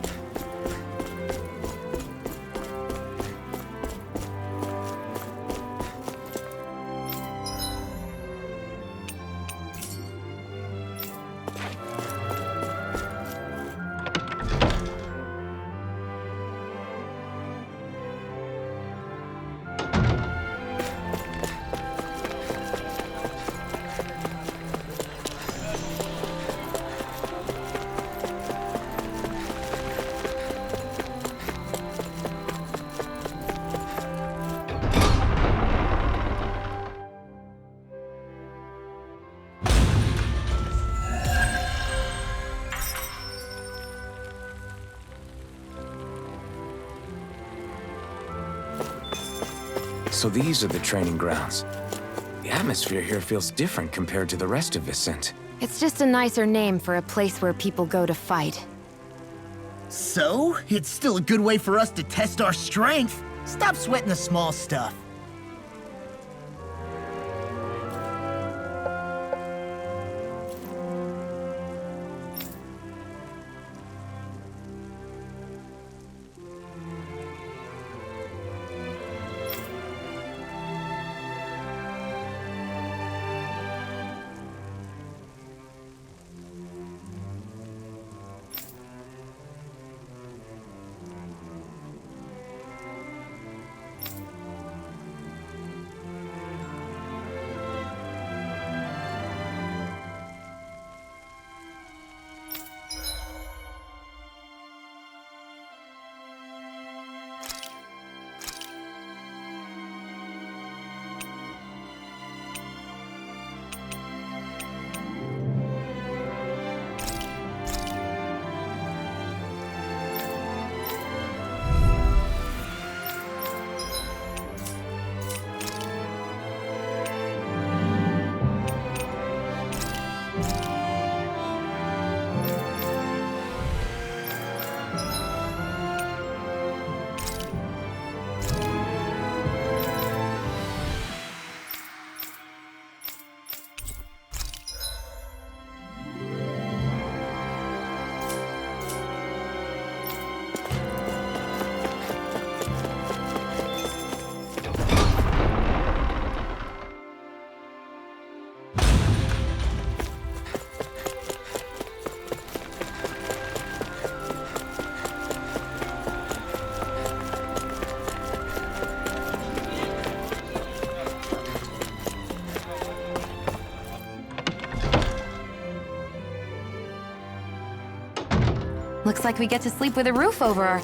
D: So these are the training grounds. The atmosphere here feels different compared to the rest of Vicent.
C: It's just a nicer name for a place where people go to fight.
F: So, it's still a good way for us to test our strength. Stop sweating the small stuff.
C: Looks like we get to sleep with a roof over our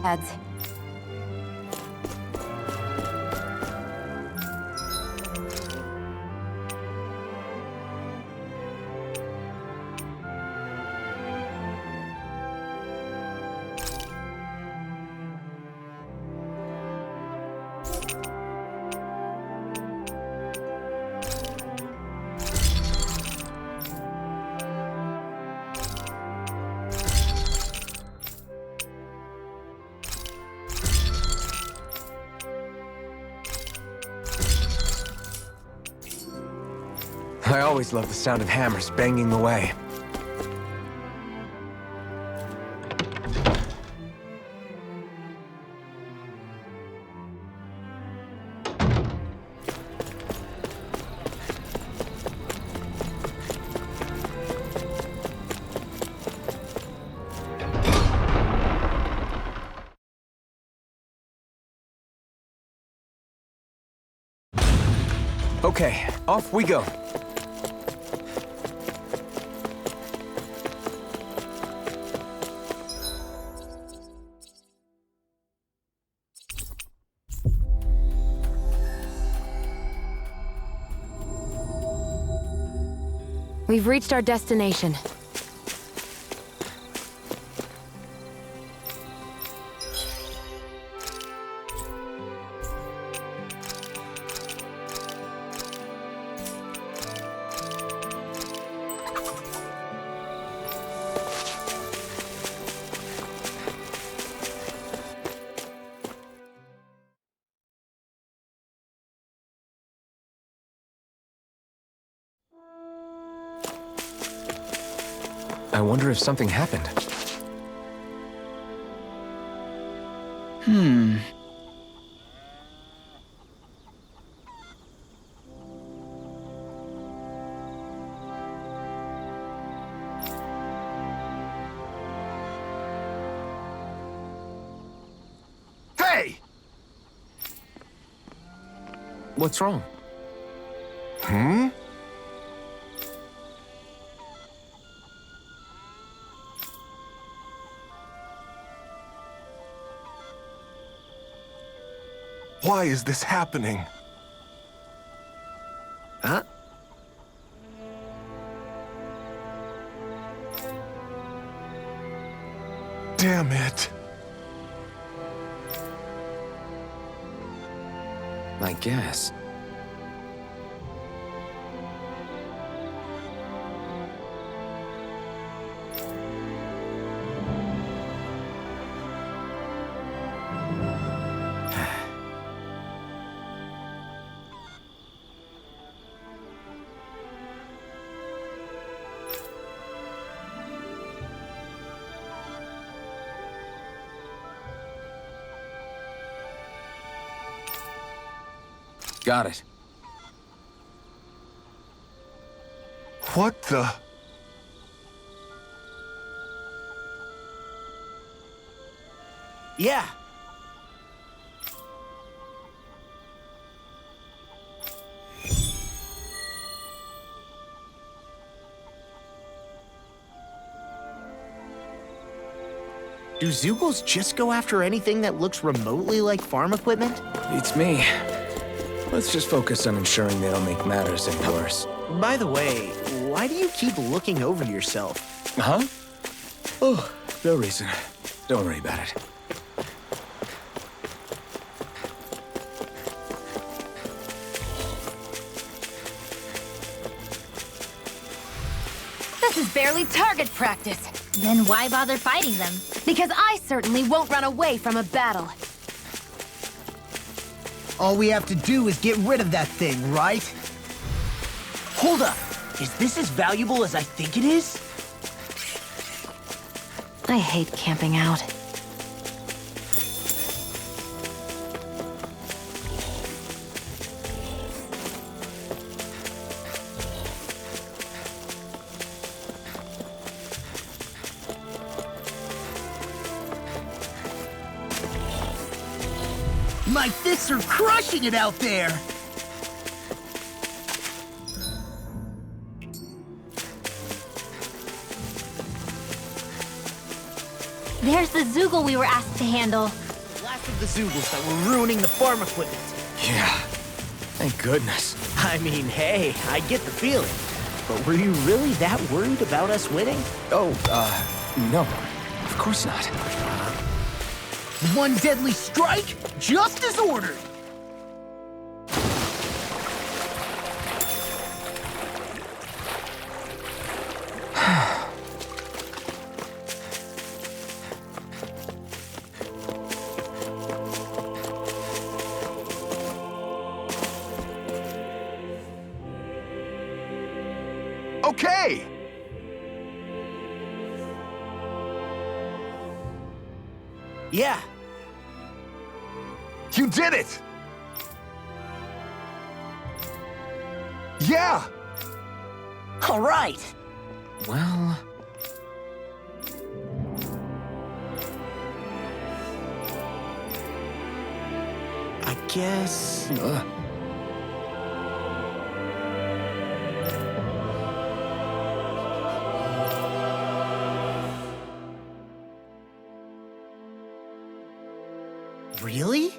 C: heads.
D: I always love the sound of hammers banging away. Okay, off we go.
C: We've reached our destination.
D: I wonder if something happened.
G: Hey!
D: What's wrong?
G: Why is this happening?
E: Huh?
G: Damn it.
D: I guess. Got it.
G: What the?
E: Yeah. Do Zeugles just go after anything that looks remotely like farm equipment?
D: Beats me. Let's just focus on ensuring they don't make matters any worse.
E: By the way, why do you keep looking over yourself?
D: Huh? Oh, no reason. Don't worry about it.
C: This is barely target practice.
A: Then why bother fighting them?
C: Because I certainly won't run away from a battle.
F: All we have to do is get rid of that thing, right?
E: Hold up! Is this as valuable as I think it is?
C: I hate camping out.
F: My fists are crushing it out there!
A: There's the Zoogle we were asked to handle.
F: Last of the Zoogles that were ruining the farm equipment.
D: Yeah. Thank goodness.
F: I mean, hey, I get the feeling. But were you really that worried about us winning?
D: Oh, no. Of course not.
F: One deadly strike, just as ordered.
G: Okay!
F: Yeah,
G: You did it! Yeah!
F: all right.
D: Well...
E: I guess...
F: Really?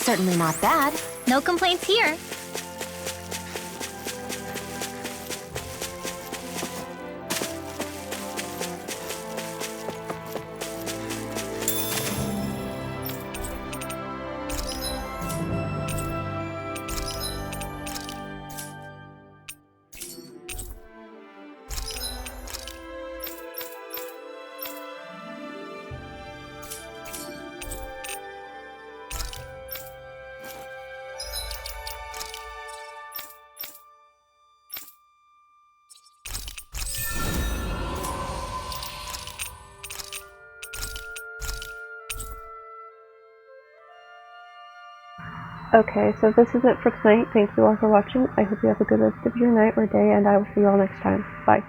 C: Certainly not bad.
A: No complaints here.
J: Okay, so this is it for tonight. Thank you all for watching. I hope you have a good rest of your night or day, and I will see you all next time. Bye.